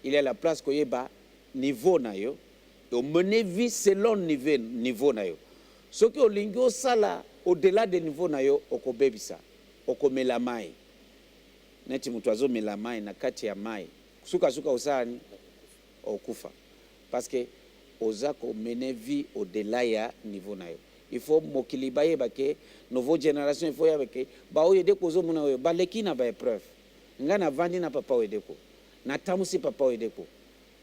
il y a la place koyeba niveau na yo o mener vie selon niveau na yo. So ki olingi osala au-delà des niveaux na yo okobebisa okomela mai neti mutu azomela mai na kati ya mai suka usani okufa parce que oza ko mener vie au-delà ya niveau na yo. Il faut mokili bayeba ke nouvelle génération il faut ya ke ba oyede ko zomona oyo baleki na ba épreuve nga na vandi na papa oyedeko na tamusi papa oyedeko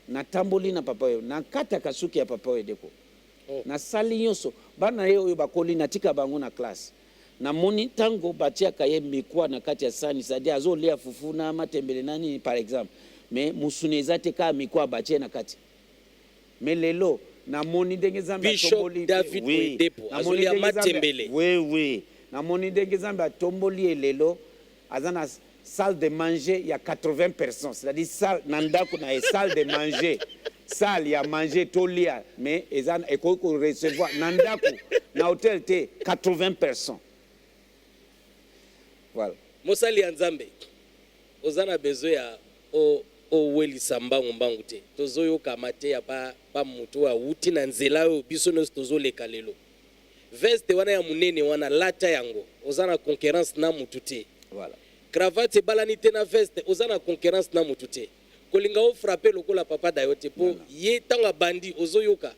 na tamboli na papa oyo na kata kasuki ya papa oyedeko. Oh. Na sali nyonso bana ye oyo bakoli na tika bango na classe na moni tango batia kaye mikwa na kati ya sani sadi azolia fufu na matembele nani par exemple mais musune te ka mikwa batia na kati mais lelo na moni ndenge Nzambe atomboli David Oyedepo azolia matembele oui na moni ndenge Nzambe atomboli lelo azana salle de manger il y a 80 personnes, c'est-à-dire salle nandako na salle de manger salle ya manger tolia mais ezana eko recevoir nandako na hôtel te 80 personnes. Voilà. Mosali ya Nzambe ozana besoin ya o welisa mbangu te tozoyoka mate ya pa mutu wa uti na nzela yo biso no tozoleka lelo veste wana ya munene wana lata yango ozana concurrence na mutu te. Voilà. Cravate balani te na veste ozana concurrence na mutu te kolinga o frapper lokola papa dayo te po ye tanga bandi ozoyoka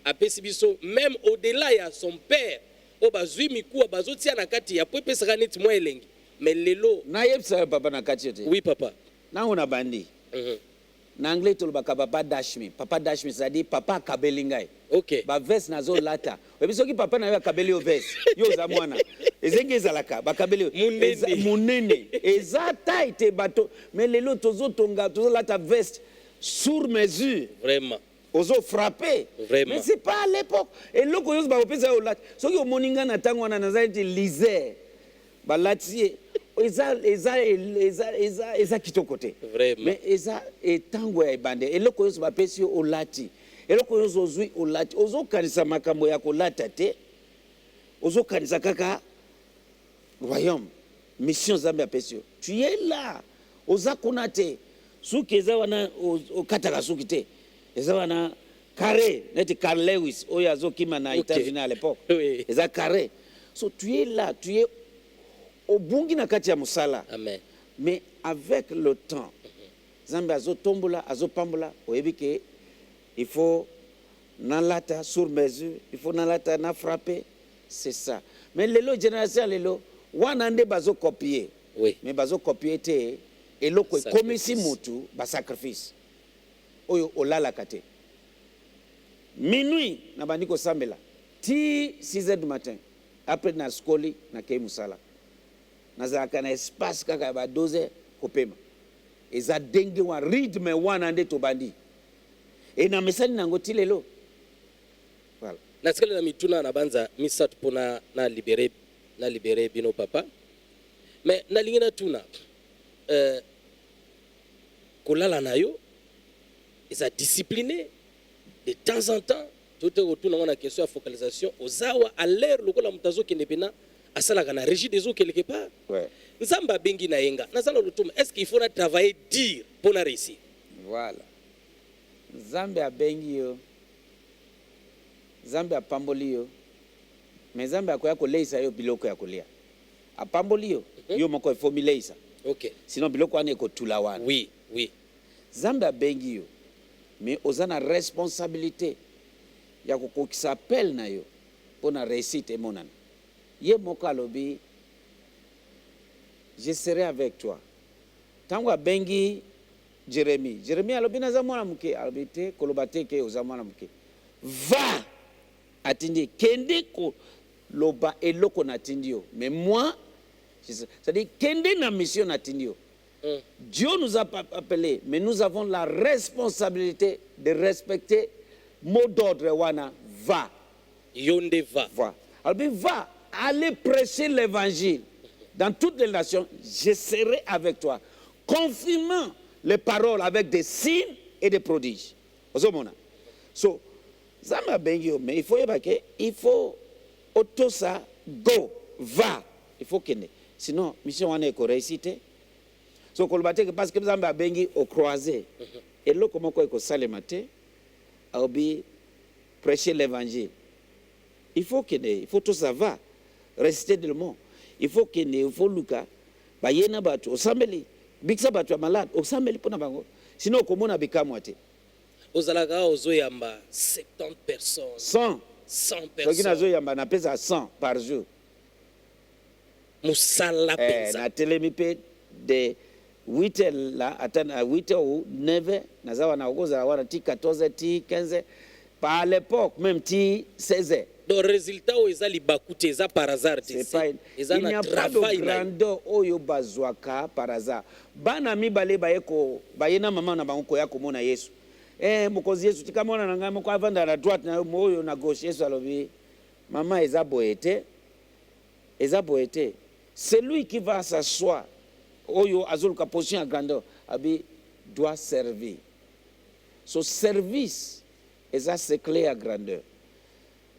apesi biso même au-delà ya son père o bazwi mikuwa bazotia na kati ya po epesaka neti mwa elengi mais lelo na yebisa papa na kati te. Oui papa nango na bandi na anglais tolobaka papa dash me c'est-à-dire papa akabeli ngai. Okay. Ba veste nazo lata oyebi soki papa na yo akabeli yo veste yo oza mwana ezenge ezalaka bakabeli munene eza taille te bato mais lelo tozolata veste sur mesure vraiment ozo frapper vraiment. Mais c'est pas à l'époque eloko yoso bakopesa yo lata soki omoni nga na ntango wana nazali ti lisere balati ye eza kitoko te mais eza etango ya ebande eloko yoso bapesi yo olati eloko yoso ozwi olati ozokanisa makambo ya kolata te ozokanisa kaka royaume mission Nzambe apesi yo tu es là oza kuna te suki eza wana okataka suki te eza wana carré neti Carl Lewis oyo azokima na États-Unis à l'époque. Oui. Eza carré so tu es là tu es obungi na kati ya musala. Amen. Mais avec le temps Nzambe azotombola azopambola oyebi ke il faut nalata sur mesure, il faut nalata na frapper, c'est ça. Mais lelo génération lelo wana nde bazo copier. Oui. Mais bazo copier te eloko komisi mutu ba sacrifice. Oyo olala kate. Minuit na bandiko sambela. Ti 6h du matin. Après na skoli na kei musala. Nazalaka na espace kaka ba 12h kopema. Eza denge wa rythme wana nde to bandi. E na mesani nango ti lelo. Voilà. Nasikala na mituna na banza misatu pona na libere bino papa. Mais na lingina tuna kolala na yo eza discipliné de temps en temps tout retourne na question de focalisation ozawa à l'air lokola mutazo kende pena asalaka na régie des eaux quelque part. Ouais. Nzamba bengi na yenga nazala lutuma est-ce qu'il faut travailler dur pour na réussir. Voilà. Nzambe abengi yo. Nzambe apamboli yo. Mais Nzambe akoya koleisa yo biloko ya kolia. Apamboli yo yo moko formulisa. Ok. Sinon biloko wana ekotula wana. Oui, oui. Nzambe abengi yo mais oza na responsabilité ya kokokisa appel na yo mpona réussite emonana. Ye moko alobi je serai avec toi. Ntango abengi Jérémie alobi naza mwana moke, alobi te koloba te ke oza mwana moke. Va atindi kende koloba eloko natindi yo. Mais moi, c'est-à-dire kende na mission natindi yo. Dieu nous a appelés, mais nous avons la responsabilité de respecter mot d'ordre wana. Va. Yonde va. Va. Alors, va aller prêcher l'évangile dans toutes les nations. Je serai avec toi, confirmant les paroles avec des signes et des prodiges. So, Zama Bengio, mais il faut auto ça, go, va. Il faut qu'il y ait. Sinon, mission wana est réussite. So, parce que Zamba Bengi au croisé. Et là, comment quoi, il faut prêcher l'évangile. Il faut qu'il y ait, il faut tout ça va. Réciter le mot. Il faut qu'il y ait, il faut Lucas. Bah, yena batu, au sambeli. Biksa batu malade, au sambeli pona bango. Sinon, comment on a bika moitié. Ozalaga ozoyamba 70 personnes. 100. 100 personnes. Donc, personnes. on a pèse à 100 par jour. Musala pesa. Na telemipe de 8h là, attends, à 8h ou 9h, nazawa na ogoza wana ti 14h, ti 15h. Par l'époque, même ti 16h. Donc, résultat, ils ont libakouté, ils ont par hasard. Il n'y a pas de grandeur oyo bazwaka par hasard. Bana mi bale baeko, bayena mama na bango ya komona Yesu. Mokozi Yesu tika mona na ngai moko avanda na droite na moyo na gauche Yesu alobi. Mama eza boete. Eza boete. Celui qui va s'asseoir oyo azoluka position à grandeur abi doit servir. So service eza c'est clé à grandeur.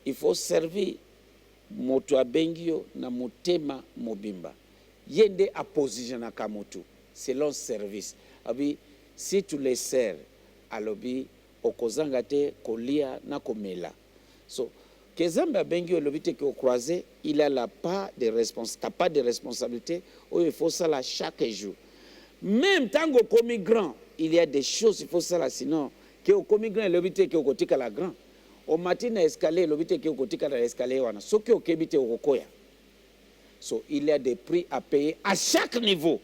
Il faut servir moto abengio na motema mobimba. Yende a positionner kamotu selon service. Abi si tu les sers alobi okozanga te kolia na komela. So kezamba abengio lobite ke croiser, il a la part de responsabilité où il faut ça là chaque jour. Même tango komi grand, il y a des choses il faut ça là sinon que komi grand lobite ke okotika la grand. Au matin na escalier lobite ke okotika na escalier wana soki okebite okokoya. So il y a des prix à payer à chaque niveau.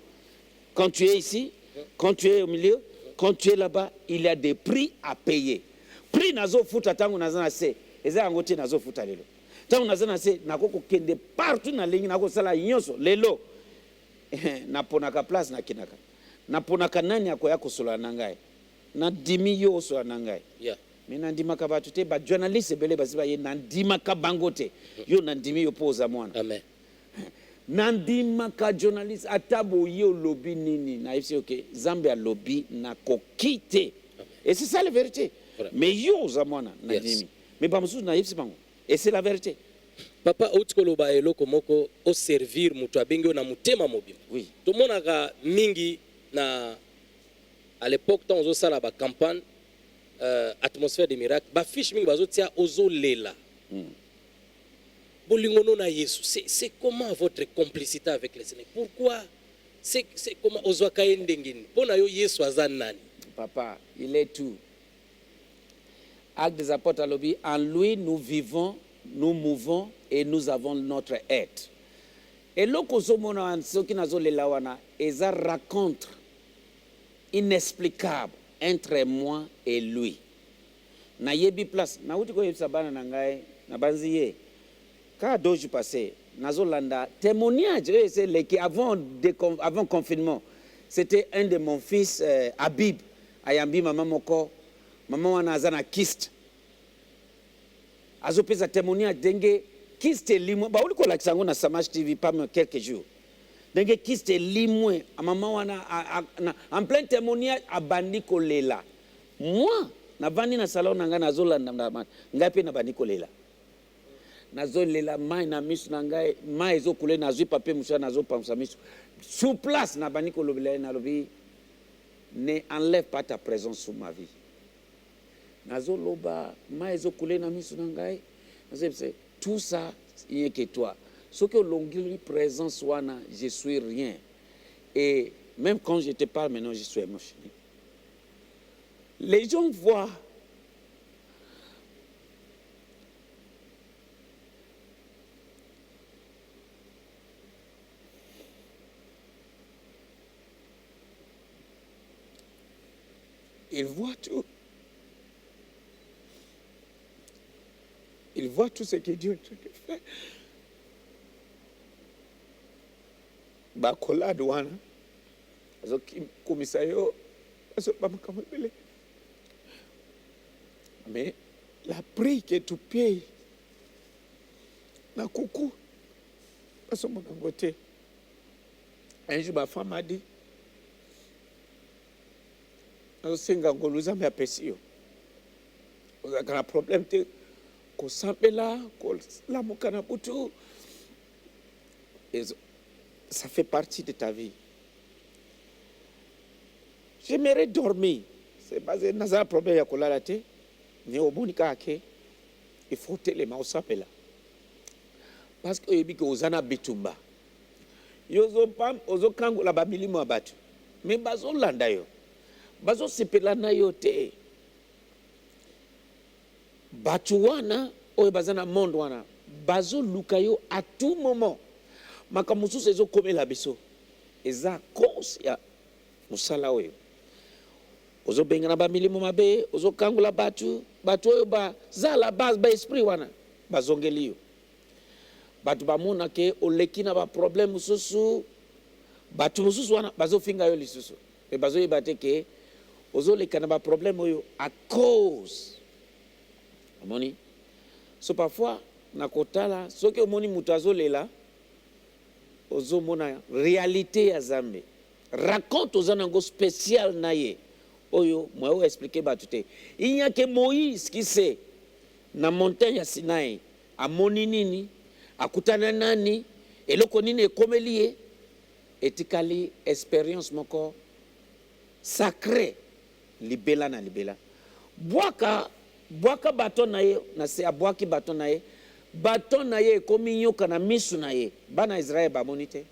Quand tu es ici, quand tu es au milieu, quand tu es là-bas, il y a des prix à payer. Prix nazo futa tango nazana se, eza angote nazo futa lelo. Tango nazana se nakoko kende partout na lingi nako sala nyonso lelo. Naponaka place na kinaka. Naponaka nani akoya kosola nangai. Na dimi yo so nangai. Yeah. Mina ndimaka batu te ba journaliste bele basiba ye ndimaka bangote. Yo ndimi yo poza mwana. Amen. Nandimaka journaliste atabo yo lobby nini na ifsi ok Zambia lobby na kokite. Et c'est ça la vérité. Voilà. Mais yo zamwana nandimi. Mais ba musu na ifsi bango. Et c'est la vérité. Papa outkoloba eloko moko o servir mutu abengi na mutema mobimba. Oui. To monaka mingi na à l'époque tant ozo sala ba campagne atmosphère de miracle ba fiche mingi bazo tia ozo lela. Bolingono na Yesu, c'est comment votre complicité avec le Seigneur? Pourquoi c'est comment ozo kaende ngini? Pona yo Yesu azan nani? Papa, il est tout. Acte des apôtres lobby, en lui nous vivons, nous mouvons et nous avons notre être. Et l'okozomona ce qui nazo lela wana, eza raconte inexplicable entre moi et lui. Na yebi place, na uti ko yebisa bana na ngai, na banziye. Quand 2 jours passés, nazolanda témoignage, c'est avant confinement. C'était un de mon fils Habib, ayambi maman moko, maman wana azana kyste. Azopesa témoignage denge kyste limwe, ba uliko laksango na Samash TV pendant quelques jours. Denge kyste limwe, maman wana en plein témoignage abandi kolela. Moi, na bandi na salon nanga nazolanda ngapi na bandi kolela. Nazo lela mai na misu na ngai mai ezo kule nazwi papier musa nazo pamsa misu sur place na bani ko lobela na lobi ne enlève pas ta présence sur ma vie nazo loba mai ezo kule na misu na ngai nazo tout ça il n'y a que toi ce que l'ongili présence wana je suis rien Et même quand je te parle maintenant, je suis émotionné. Les gens voient ils voient tout. Ils voient tout ce que Dieu est en train de faire. Bakola douana. Azo komisayo. Azo bamakamabele. Mais la prix que tu payes, na coucou, parce que mon côté, un jour ma femme m'a dit, on s'est engagé à me pécher. On a un problème de qu'on s'appelle là, qu'on la mokana boutou. Ça fait partie de ta vie. J'aimerais dormir. C'est basé dans un problème ya kolala te. Mais au bonika ake, il faut téléma au s'appelle là. Parce que yebi que ozana bitumba. Yozo pam ozo kangu la babilimo abatu. Mais bazo landa yo. Bazo sepela na yo te. Batu wana oyo bazana monde wana. Bazo luka yo à tout moment. Makamusu sezo komela biso. Eza cause ya musala oyo. Ozo bengana ba milimo mabe, ozo kangula batu oyo ba za la base ba esprit wana bazongeli yo. Batu bamona ke olekina ba problème mususu, batu mususu wana bazo finga yo lisusu. E bazo yebate ke ozo lekana ba problème oyo à cause. Amoni. So parfois na kotala soki omoni mutu azolela ozo mona réalité ya Zambe. Raconte aux anango spécial na ye. Oyo, moi, je vais expliquer batute. Il n'y a que Moïse qui sait, na montagne ya Sinaï, a moninini, a kutananani, et le konini est comme lié, et tikali expérience moko sacré, libela na libela. Boaka baton na ye, na se a boaki baton na ye, baton na ye, komi nyoka na misu na ye, bana Israël ba monite.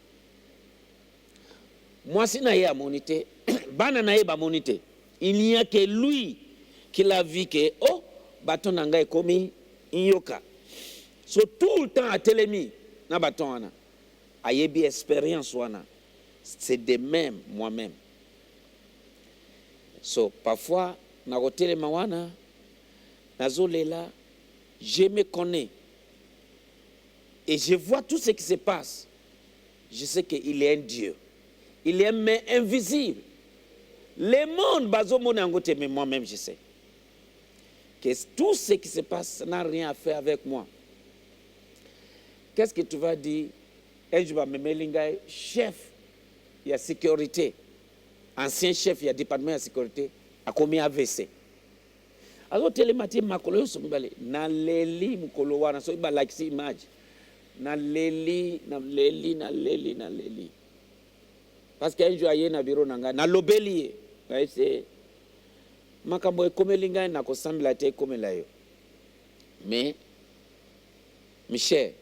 Moi si na ye a monite, bana na ye ba monite. Il n'y a que lui qui l'a vu que, oh, bâton nanga est commis, inyoka. So tout le temps à télémi, na bâton wana. Ayebi expérience wana. C'est de même, moi-même. So parfois, na téléma wana, na zolela, je me connais. Et je vois tout ce qui se passe. Je sais qu'il est un Dieu. Il est un main invisible. Le monde, mais moi-même, je sais que tout ce qui se passe n'a rien à faire avec moi. Qu'est-ce que tu vas dire? Chef, il y a sécurité. Ancien chef, il y a département de sécurité. A commis AVC. Alors, télématique, ma colo, na leli, mukolo, wana, so iba like si image. Na leli. Parce qu'un jour, il y a un bureau, na lobeli. C'est makambo ekomelinga na kosambela te komela yo. Mais Michel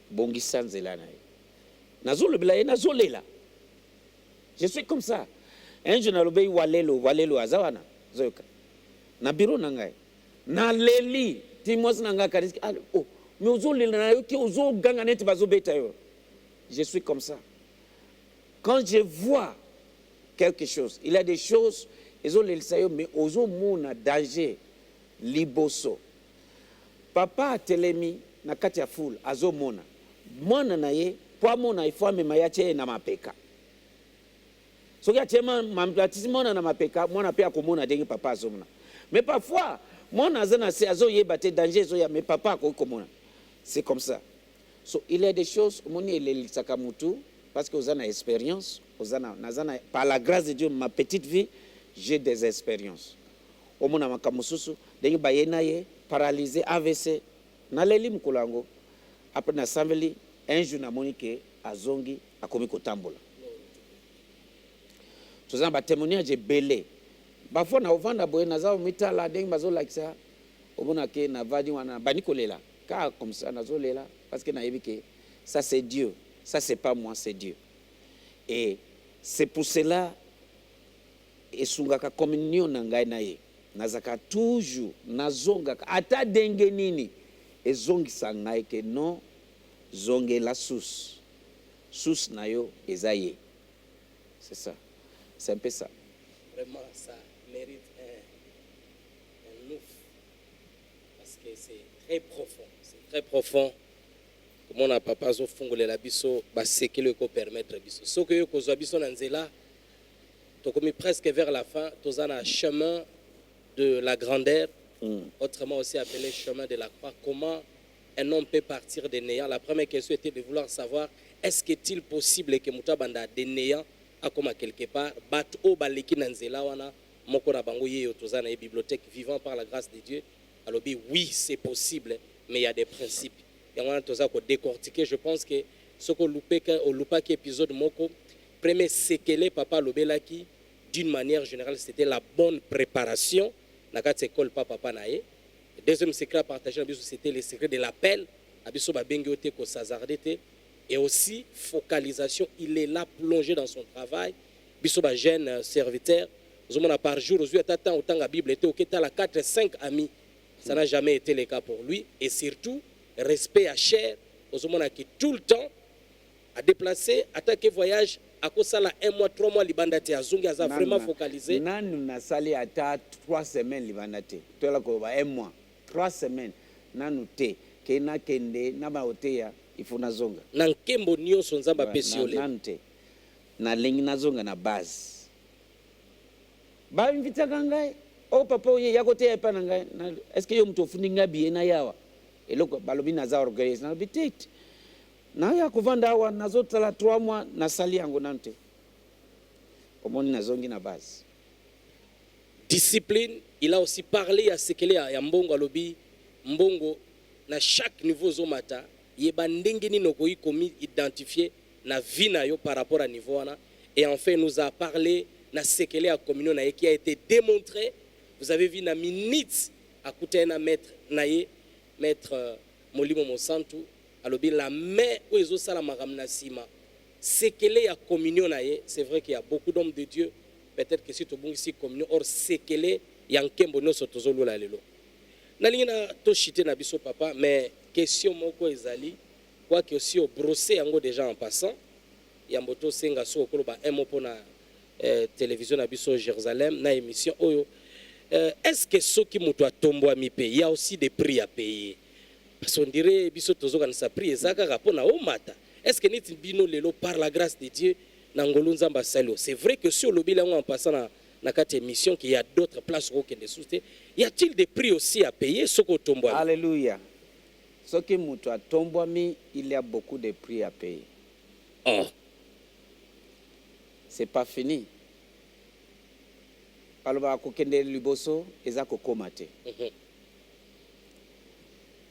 bongisa nzela na yo. Nazolobela ye nazolela. Je suis comme ça. Un jour na lobei walelo azawana zoyoka. Na bureau na ngai. Na leli timos na ngai kariski oh mais ozolela na yo ki ozoganga neti bazobeta yo. Je suis comme ça. Quand je vois quelque chose, il y a des choses, ils ont les sayo, mais ils ont mon danger, liboso. Papa a telemi, na katia foule, azo mona. Mwana na ye, poa mona ifo amema ya che na mapeka. So ya chema mamplatisi mona na mapeka, mwana pe akomona dengi papa azo mona. Mais parfois, mwana azana se azo ye bate danger zo ya, mais papa akomona. C'est comme ça. So il y a des choses, moni ele sakamutu, parce que vous avez une expérience, par la grâce de Dieu, ma petite vie, j'ai des expériences. Au monde à Makamususu, des bayenaye, paralysé, AVC, naleli mkulango, après na samveli, un jour na monique, à Zongi, à Komiko Tambola. Tout ça, témoignage est belé. Parfois, na ovanda boye, na zao mitala, deng bazo like ça, au monde ke na vadi wana, banikolela, car comme ça, na zo parce que na yebike, ça c'est Dieu. Ça, c'est pas moi, c'est Dieu. Et C'est pour cela esungaka communion na ngai na ye nazaka toujours nazongaka ata ndenge nini ezongisa ngai ke non zongela source na yo eza ye. C'est ça, c'est un peu ça. Vraiment, ça mérite un ouf. Parce que c'est très profond. C'est très profond. Comme on a papa zo fungole la biso, ba sekele ko permettre biso. Ce que yo kozwa biso na nzela, to comme presque vers la fin, tozana chemin de la grandeur, autrement aussi appelé chemin de la croix. Comment un homme peut partir des néants? La première question était de vouloir savoir est-ce qu'il est possible que mutabanda des néants a comme quelque part bat o baleki na nzela wana moko na bango yeyo tozana e bibliothèque vivant par la grâce de Dieu. Alors oui, c'est possible, mais il y a des principes. Et on a toza ko décortiquer, je pense que ce que lupa qui épisode moko premier séquelé papa lobelaki d'une manière générale, c'était la bonne préparation na kati école papa nae. Deuxième secret à partager c'était le secret de l'appel abiso ba bengi ote ko sazardete. Et aussi, focalisation, il est là plongé dans son travail. Biso ba jeune serviteur, zomona par jour, aux yeux tata autant la Bible était au la 4-5 amis. Ça n'a jamais été le cas pour lui. Et surtout, respect à chair, zomona qui tout le temps a déplacé, attaqué voyage, à cause ça 1 mois, 3 mois, libandate azungi a vraiment focalisé. Nanu na sali ata 3 semaines libandate. Toi là ko 1 mois, 3 semaines nanu te kena kende na ba oteya. Il faut nazonga na nkembo nyonso nzamba pesiole nante na lingi nazonga na base ba invita kangai o papa oye yakote ya pana ngai est-ce que yo mtu ofuni ngabi na yawa eloko balobi na za orgueil na bitit na ya kuvanda awa nazotala 3 mois na sali yango nante omoni nazongi na base discipline. Il a aussi parlé à sekele ya mbongo alobi mbongo na chaque niveau zomata yeba ndenge nini okoyi komi identifier na vie na yo par rapport à niveau wana. Et enfin il nous a parlé na sekele ya communion na ye qui a été démontré. Vous avez vu na minute akuta na maître naye maître Molimo Mosantu alobi la main où ezo sala makamna sima sekele ya communion na ye. C'est vrai qu'il y a beaucoup d'hommes de Dieu, peut-être que si to bongi si communion or sekele ya nkembo noso tozolo la lelo nalingi na to chité na biso papa. Mais question moko ezali quoi que aussi au brosser yango déjà en passant yamboto senga so okolo ba un mot pona télévision na biso Jérusalem na émission oyo est-ce que ceux qui muto atombo ami paye il y a aussi des prix à payer parce qu'on dirait biso tozoka na sa prix ezaka rapona o mata est-ce que niti bino lelo par la grâce de Dieu na ngolo nzamba salo. C'est vrai que sur le bilan en passant na quatre émissions qu'il y a d'autres places où que des sousté y a-t-il des prix aussi à payer ce qu'on tombe? Alléluia. Ce qui muto atombwami, il y a beaucoup de prix à payer. Oh. C'est pas fini. Paloba kokende liboso ezako komate.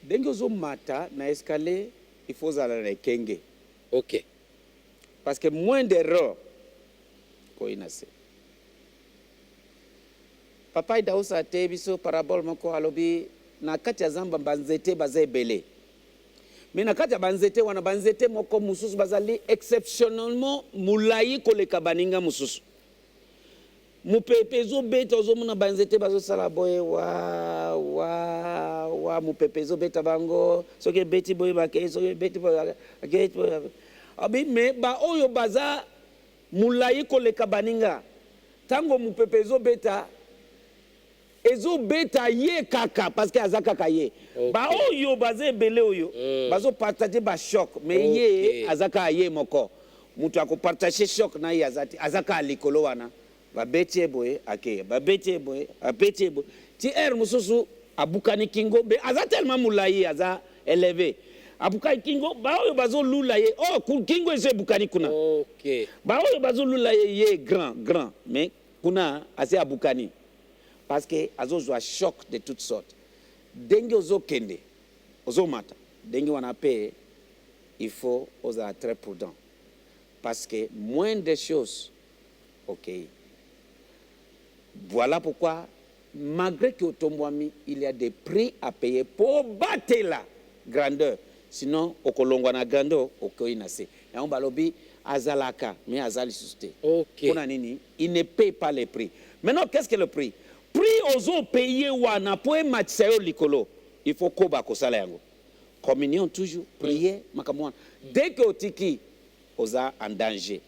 Dengozo mata na escalier, il faut aller kenge. OK. Parce que moins d'erreurs ko inase. Papa idausa te biso parabole moko alobi na kati ya zamba banzete bazebele. Mais na kati ya banzete wana banzete moko mususu bazali exceptionnellement mulayi koleka baninga mususu. Mupepezo beta ozomuna banzete bazo sala boye wa mupepezo beta bango soki beti boye bake soki beti boye gate boye abi me ba oyo baza mulayi koleka baninga tango mupepezo beta ezo beta ye kaka parce que azaka kaka ye. Okay. Ba oyo baze belé oyo bazo partager ba choc mais ye azaka ye moko mutu ako partager choc na ye azaka likolo wana ba beti boye ake ba beti boye abeti boye ti mususu abukani kingo be aza tellement mulayi aza élevé abukani kingo ba oyo bazo lula ye kingo eze bukani kuna. OK. Ba oyo bazo lula ye grand mais kuna ase abukani parce que azo choc de toutes sortes. Dengue ozo kende, ozo mata. Dengue wana paye, il faut être très prudent. Parce que moins de choses, OK. Voilà pourquoi, malgré que au Tombouami, il y a des prix à payer pour battre la grandeur. Sinon, au Kolongwana grandeur, au Koinase. Et on balobi, azalaka, mais azali susté. Ok. Pour nini, il ne paye pas les prix. Maintenant, qu'est-ce que le prix? Prix aux payés wana pour matsayo likolo. Il faut koba kosala yango. Communion toujours, prier, makamwana. Dès que otiki, oza en danger.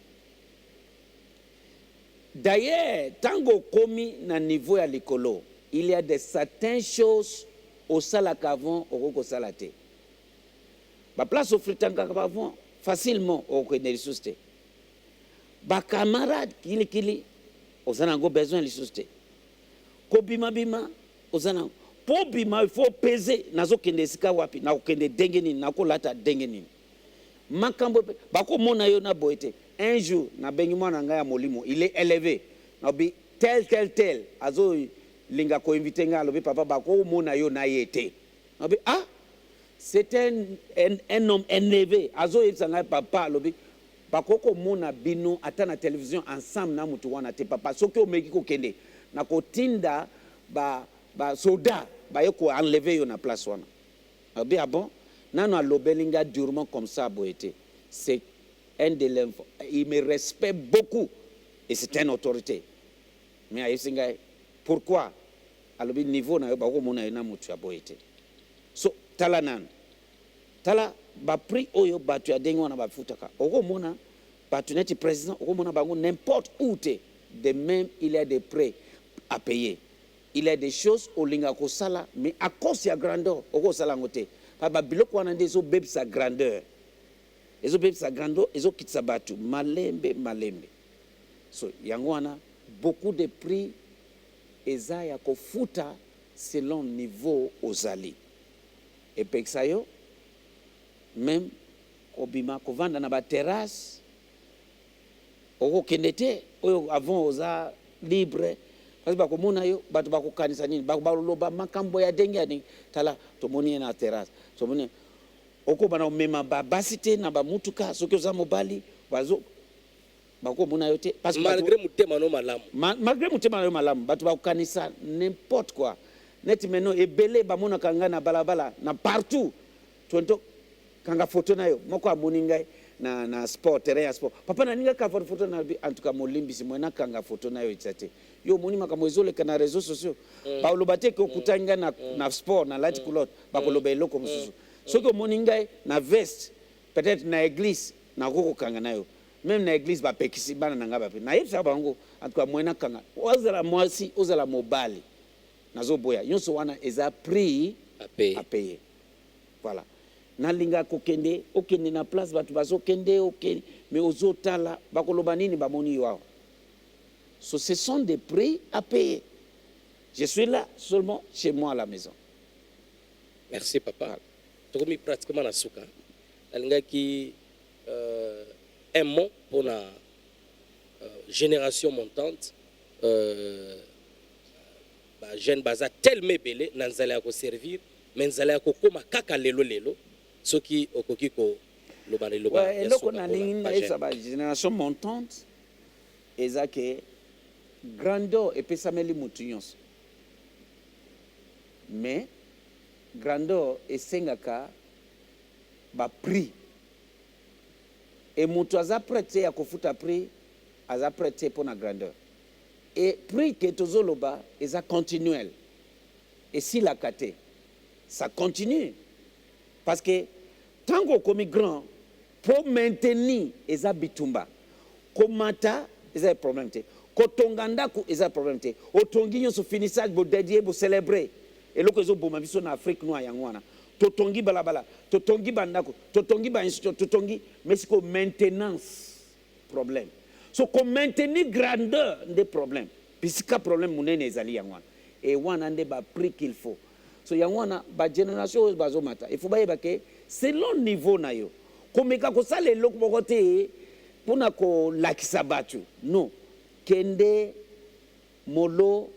D'ailleurs, tango komi na niveau ya likolo, il y a des certaines choses au salakavon au kosalate. Ba place au fritanga kavon facilement au connaît les sousté. Ba camarade kili ozanango besoin les sousté. Ko bima ozanango po bima il faut peser nazo kende sika wapi na okende dengeni na ko lata dengeni. Makambo bako mona yo na boete. Un jour na bengi mwana nga ya molimo il est élevé. Na bi tel azo linga ko inviter nga lobi papa bako mona yo na yete. Na bi ah c'est un homme élevé. Azo yebsanga papa lobi bakoko mona bino ata na télévision ensemble na mutu wana te papa soki o meki ko kende na ko tinda ba soda ba yeko enlever yo na place wana. Abi ah bon nano alobelinga durement comme ça boete. C'est un de l'info. Il me respecte beaucoup et c'est une autorité. Mais ayesinga pourquoi alobi niveau na yo bako mona yo na mutu ya boete. So tala nan tala ba prix oyo batu ya dengi wana bafutaka oko mona batu neti président oko mona bango n'importe où te de même il y a des prêts à payer, il y a des choses au linga ko sala mais à cause ya grandeur oko sala ngote pa ba biloko wana ndezo bebe sa grandeur ezo kitsa batu malembe so yango wana beaucoup de prix eza ya kofuta selon niveau ozali et peksayo même obima kovanda na ba terrasse oko kendete oyo avant oza libre parce que komona yo batu bakokanisa nini bakoloba makambo ya dengi tala tomoni na terrasse tomoni oko bana mema ba basite na ba mutuka soki oza mobali bazo bakomona yo te parce que malgré mutema no malamu malgré mutema no malamu batu bakokanisa n'importe quoi net maintenant ebele bamona kanga na balabala na partout tonto kanga photo na yo moko amoni ngai na sport terrain sport papa na ninga ka photo na en tout cas molimbisi mwena kanga photo na yo itate yo moni makambo ezole kana réseaux sociaux ba lobate ko kutanga na sport na light couleur ba ko loba eloko mususu soki omoni ngai na veste peut-être na église na koko kanga na yo même na église ba pekisi bana na ngaba pe na yebisa bango en tout cas mwena kanga ozala mwasi ozala mobali nazo boya yonso wana eza prix à payer. Voilà. Nalinga kokende okende na place batu bazo kende okende mais ozotala bakoloba nini bamoni wao. So ce sont des prix à payer. Je suis là seulement chez moi à la maison. Merci papa. Tokomi pratiquement na suka. Nalinga ki un mot pour la génération montante jeune baza tellement belé nanzala ko servir mais nzala ko koma kaka lelo soki okoki ko lobana eloko na ninga esa ba génération montante eza ke grandeur epesameli mutu nyonso mais grandeur esengaka ba prix et mutu aza prêté ya kofuta prix aza prêté pour na grandeur. Et prix que tozoloba est continuel. Et si la kate, ça continue. Parce que tant qu'on comme grand, pour maintenir les bitumba, komata, c'est un problème. Kotongandaku, c'est un problème. Otongi yon se finissage pour dédier, pour célébrer. Et là que zo boma biso na Afrique noire yangwana. Totongi balabala, totongi bandako, totongi ba institution, totongi, mais c'est comme maintenance problème. So qu'on maintenir grandeur des problèmes. Puisque problème munene ezali yangwana. Et wana nde ba prix qu'il faut. So yangwana ba génération bazomata. Il faut ba yebake selon niveau na yo. Komeka ko sala eloko bokote pona ko lakisa batu. Non. Kende molo.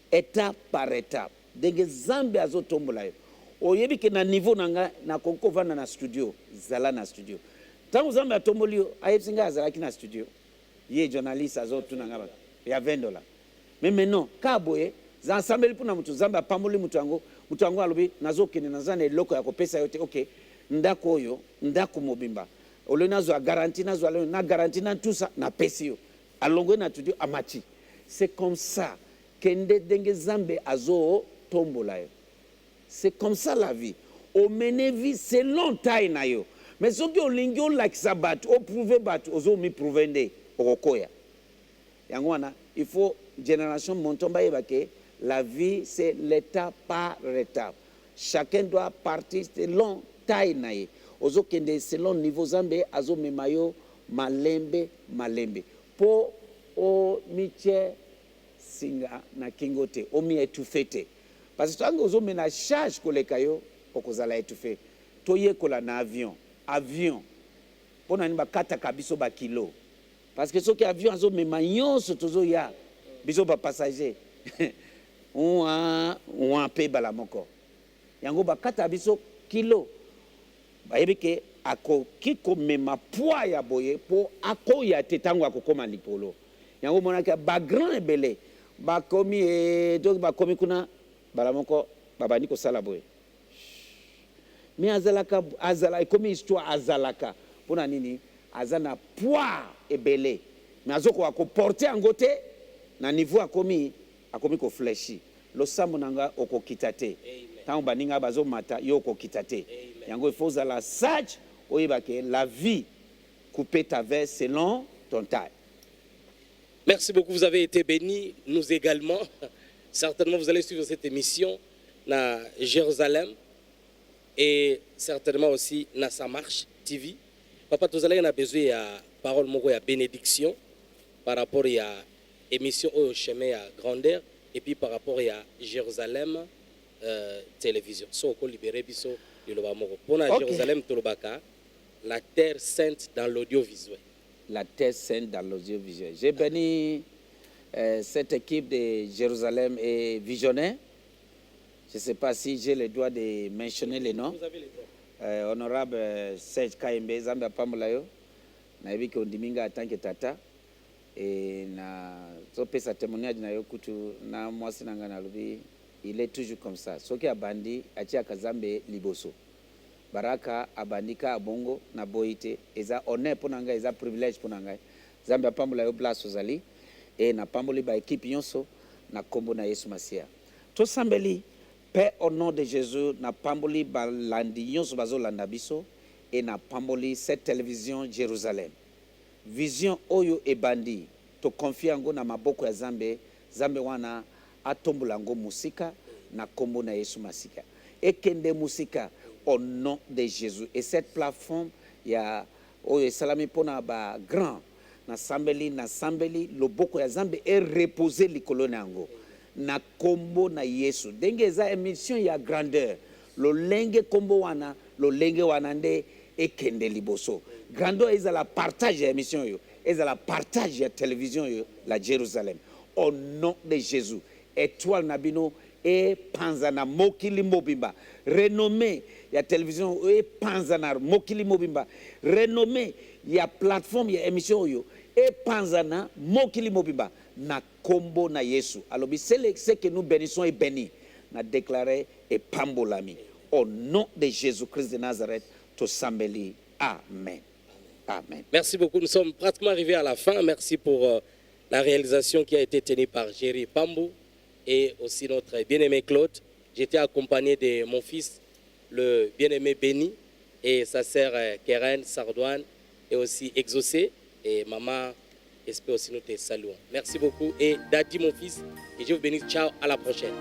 Étape par étape. Denge zambe azotombola yo. Oyebi ke na niveau nanga na konko vana na studio, zala na studio. Tant que vous tomboli, ayepsinga azalaki na studio. Ye journaliste azotu na ngaba. Ya $20. Mais maintenant, kaboye, za ensemble pour na mutu zamba pamoli mutu ango alobi nazokene nazana eloko ya kopesa yote. OK. Ndako oyo, ndako mobimba. ole nazo garantie nazo na garantie na tout ça na pesio alongo na tudio amati. C'est comme ça kende denge zambe azo tombola yo. C'est comme ça la vie. O mene vie selon taille na yo. Mais soki olingi olakisa bato oprouve bato ozo mi prouvende okokoya. Yango wana il faut génération montomba yeba ke la vie c'est l'étape par étape. Chacun doit partir selon taille na ye. Ozo kende selon niveau zambe azo memayo malembe malembe. Po o miche singa na kingote o mi etufete. Parce que tango ozo mena charge koleka yo okozala etufe. Toye kola na avion. Avion. Pona ni bakata kabiso ba kilo. Parce que ceux qui avion azo mema nyonso tozo ya biso ba passager. On pe bala moko. Yango bakata biso kilo. Ba yebike ako kiko mema poids ya boye po ako ya tetango akokoma lipolo. Yango monaka ba grand ebele. Ba komi donc ba komi kuna bala moko babani ko sala boye. Mais azala comme histoire azalaka pona nini azana poids ebele mais azoko akoporter angote na niveau akomi ko fléchi lo sambo nanga okokitate tant baninga bazo mata yo okokitate yango il faut la sage oyeba ke la vie couper ta veste selon ton taille. Merci beaucoup, vous avez été bénis, nous également. Certainement vous allez suivre cette émission na Jérusalem et certainement aussi na sa marche TV. Papa tozala na besoin ya parole moko ya bénédiction par rapport à émission au chemin à grandeur et puis par rapport à Jérusalem télévision. So ko libérer biso de loba moko. Pona Jérusalem tolobaka la terre sainte dans l'audiovisuel. La terre sainte dans l'audiovisuel. J'ai béni cette équipe de Jérusalem et Visionnaire. Je ne sais pas si j'ai le droit de mentionner les noms. Vous avez les droits. Honorable Serge Kaimbe, Zambia Pamulayo, Naibi Kondiminga en tant que tata, et na zope sa témoignage na yokutu na mwasi nanga na lubi, il est toujours comme ça. Soki abandi achia kazambe liboso. Baraka abandika abongo na boite, eza honneur pour nanga, eza privilège pour nanga. Zambia Pamulayo place ozali, et na pamboli ba équipe yonso na kombo na Yesu Masia. To sambeli Père, au nom de Jésus, na pamboli balandi nyonso bazo landa biso et na pamboli cette télévision Jérusalem. Vision oyo ebandi to confie ngo na maboko ya Zambe, Zambe wana atombola ngo musika na kombo na Yesu Masika. Ekende musika au nom de Jésus. Et cette plateforme ya oyo salami pona ba grand na sambeli loboko ya Zambe est reposé likolo na ngo. Na kombo na Yesu denge za émission ya grandeur lo lenge kombo wana lo lenge wana nde ekende liboso grandeur eza la partage ya émission yo eza la partage ya télévision yo la Jérusalem au nom de Jésus étoile nabino e panza na mokili mobimba renommé ya télévision e panza na mokili mobimba renommé ya plateforme ya émission yo e panza na mokili mobimba na kombo na Yesu. Alors, c'est que nous bénissons et bénis. Na déclaré et pambolami. Au nom de Jésus-Christ de Nazareth, to sambeli. Amen. Amen. Merci beaucoup. Nous sommes pratiquement arrivés à la fin. Merci pour la réalisation qui a été tenue par Jerry Pambou et aussi notre bien-aimé Claude. J'étais accompagné de mon fils, le bien-aimé Béni, et sa sœur Keren Sardouane, et aussi Exaucé, et maman. J'espère aussi nous te saluons. Merci beaucoup et Daddy mon fils et je vous bénisse. Ciao, à la prochaine.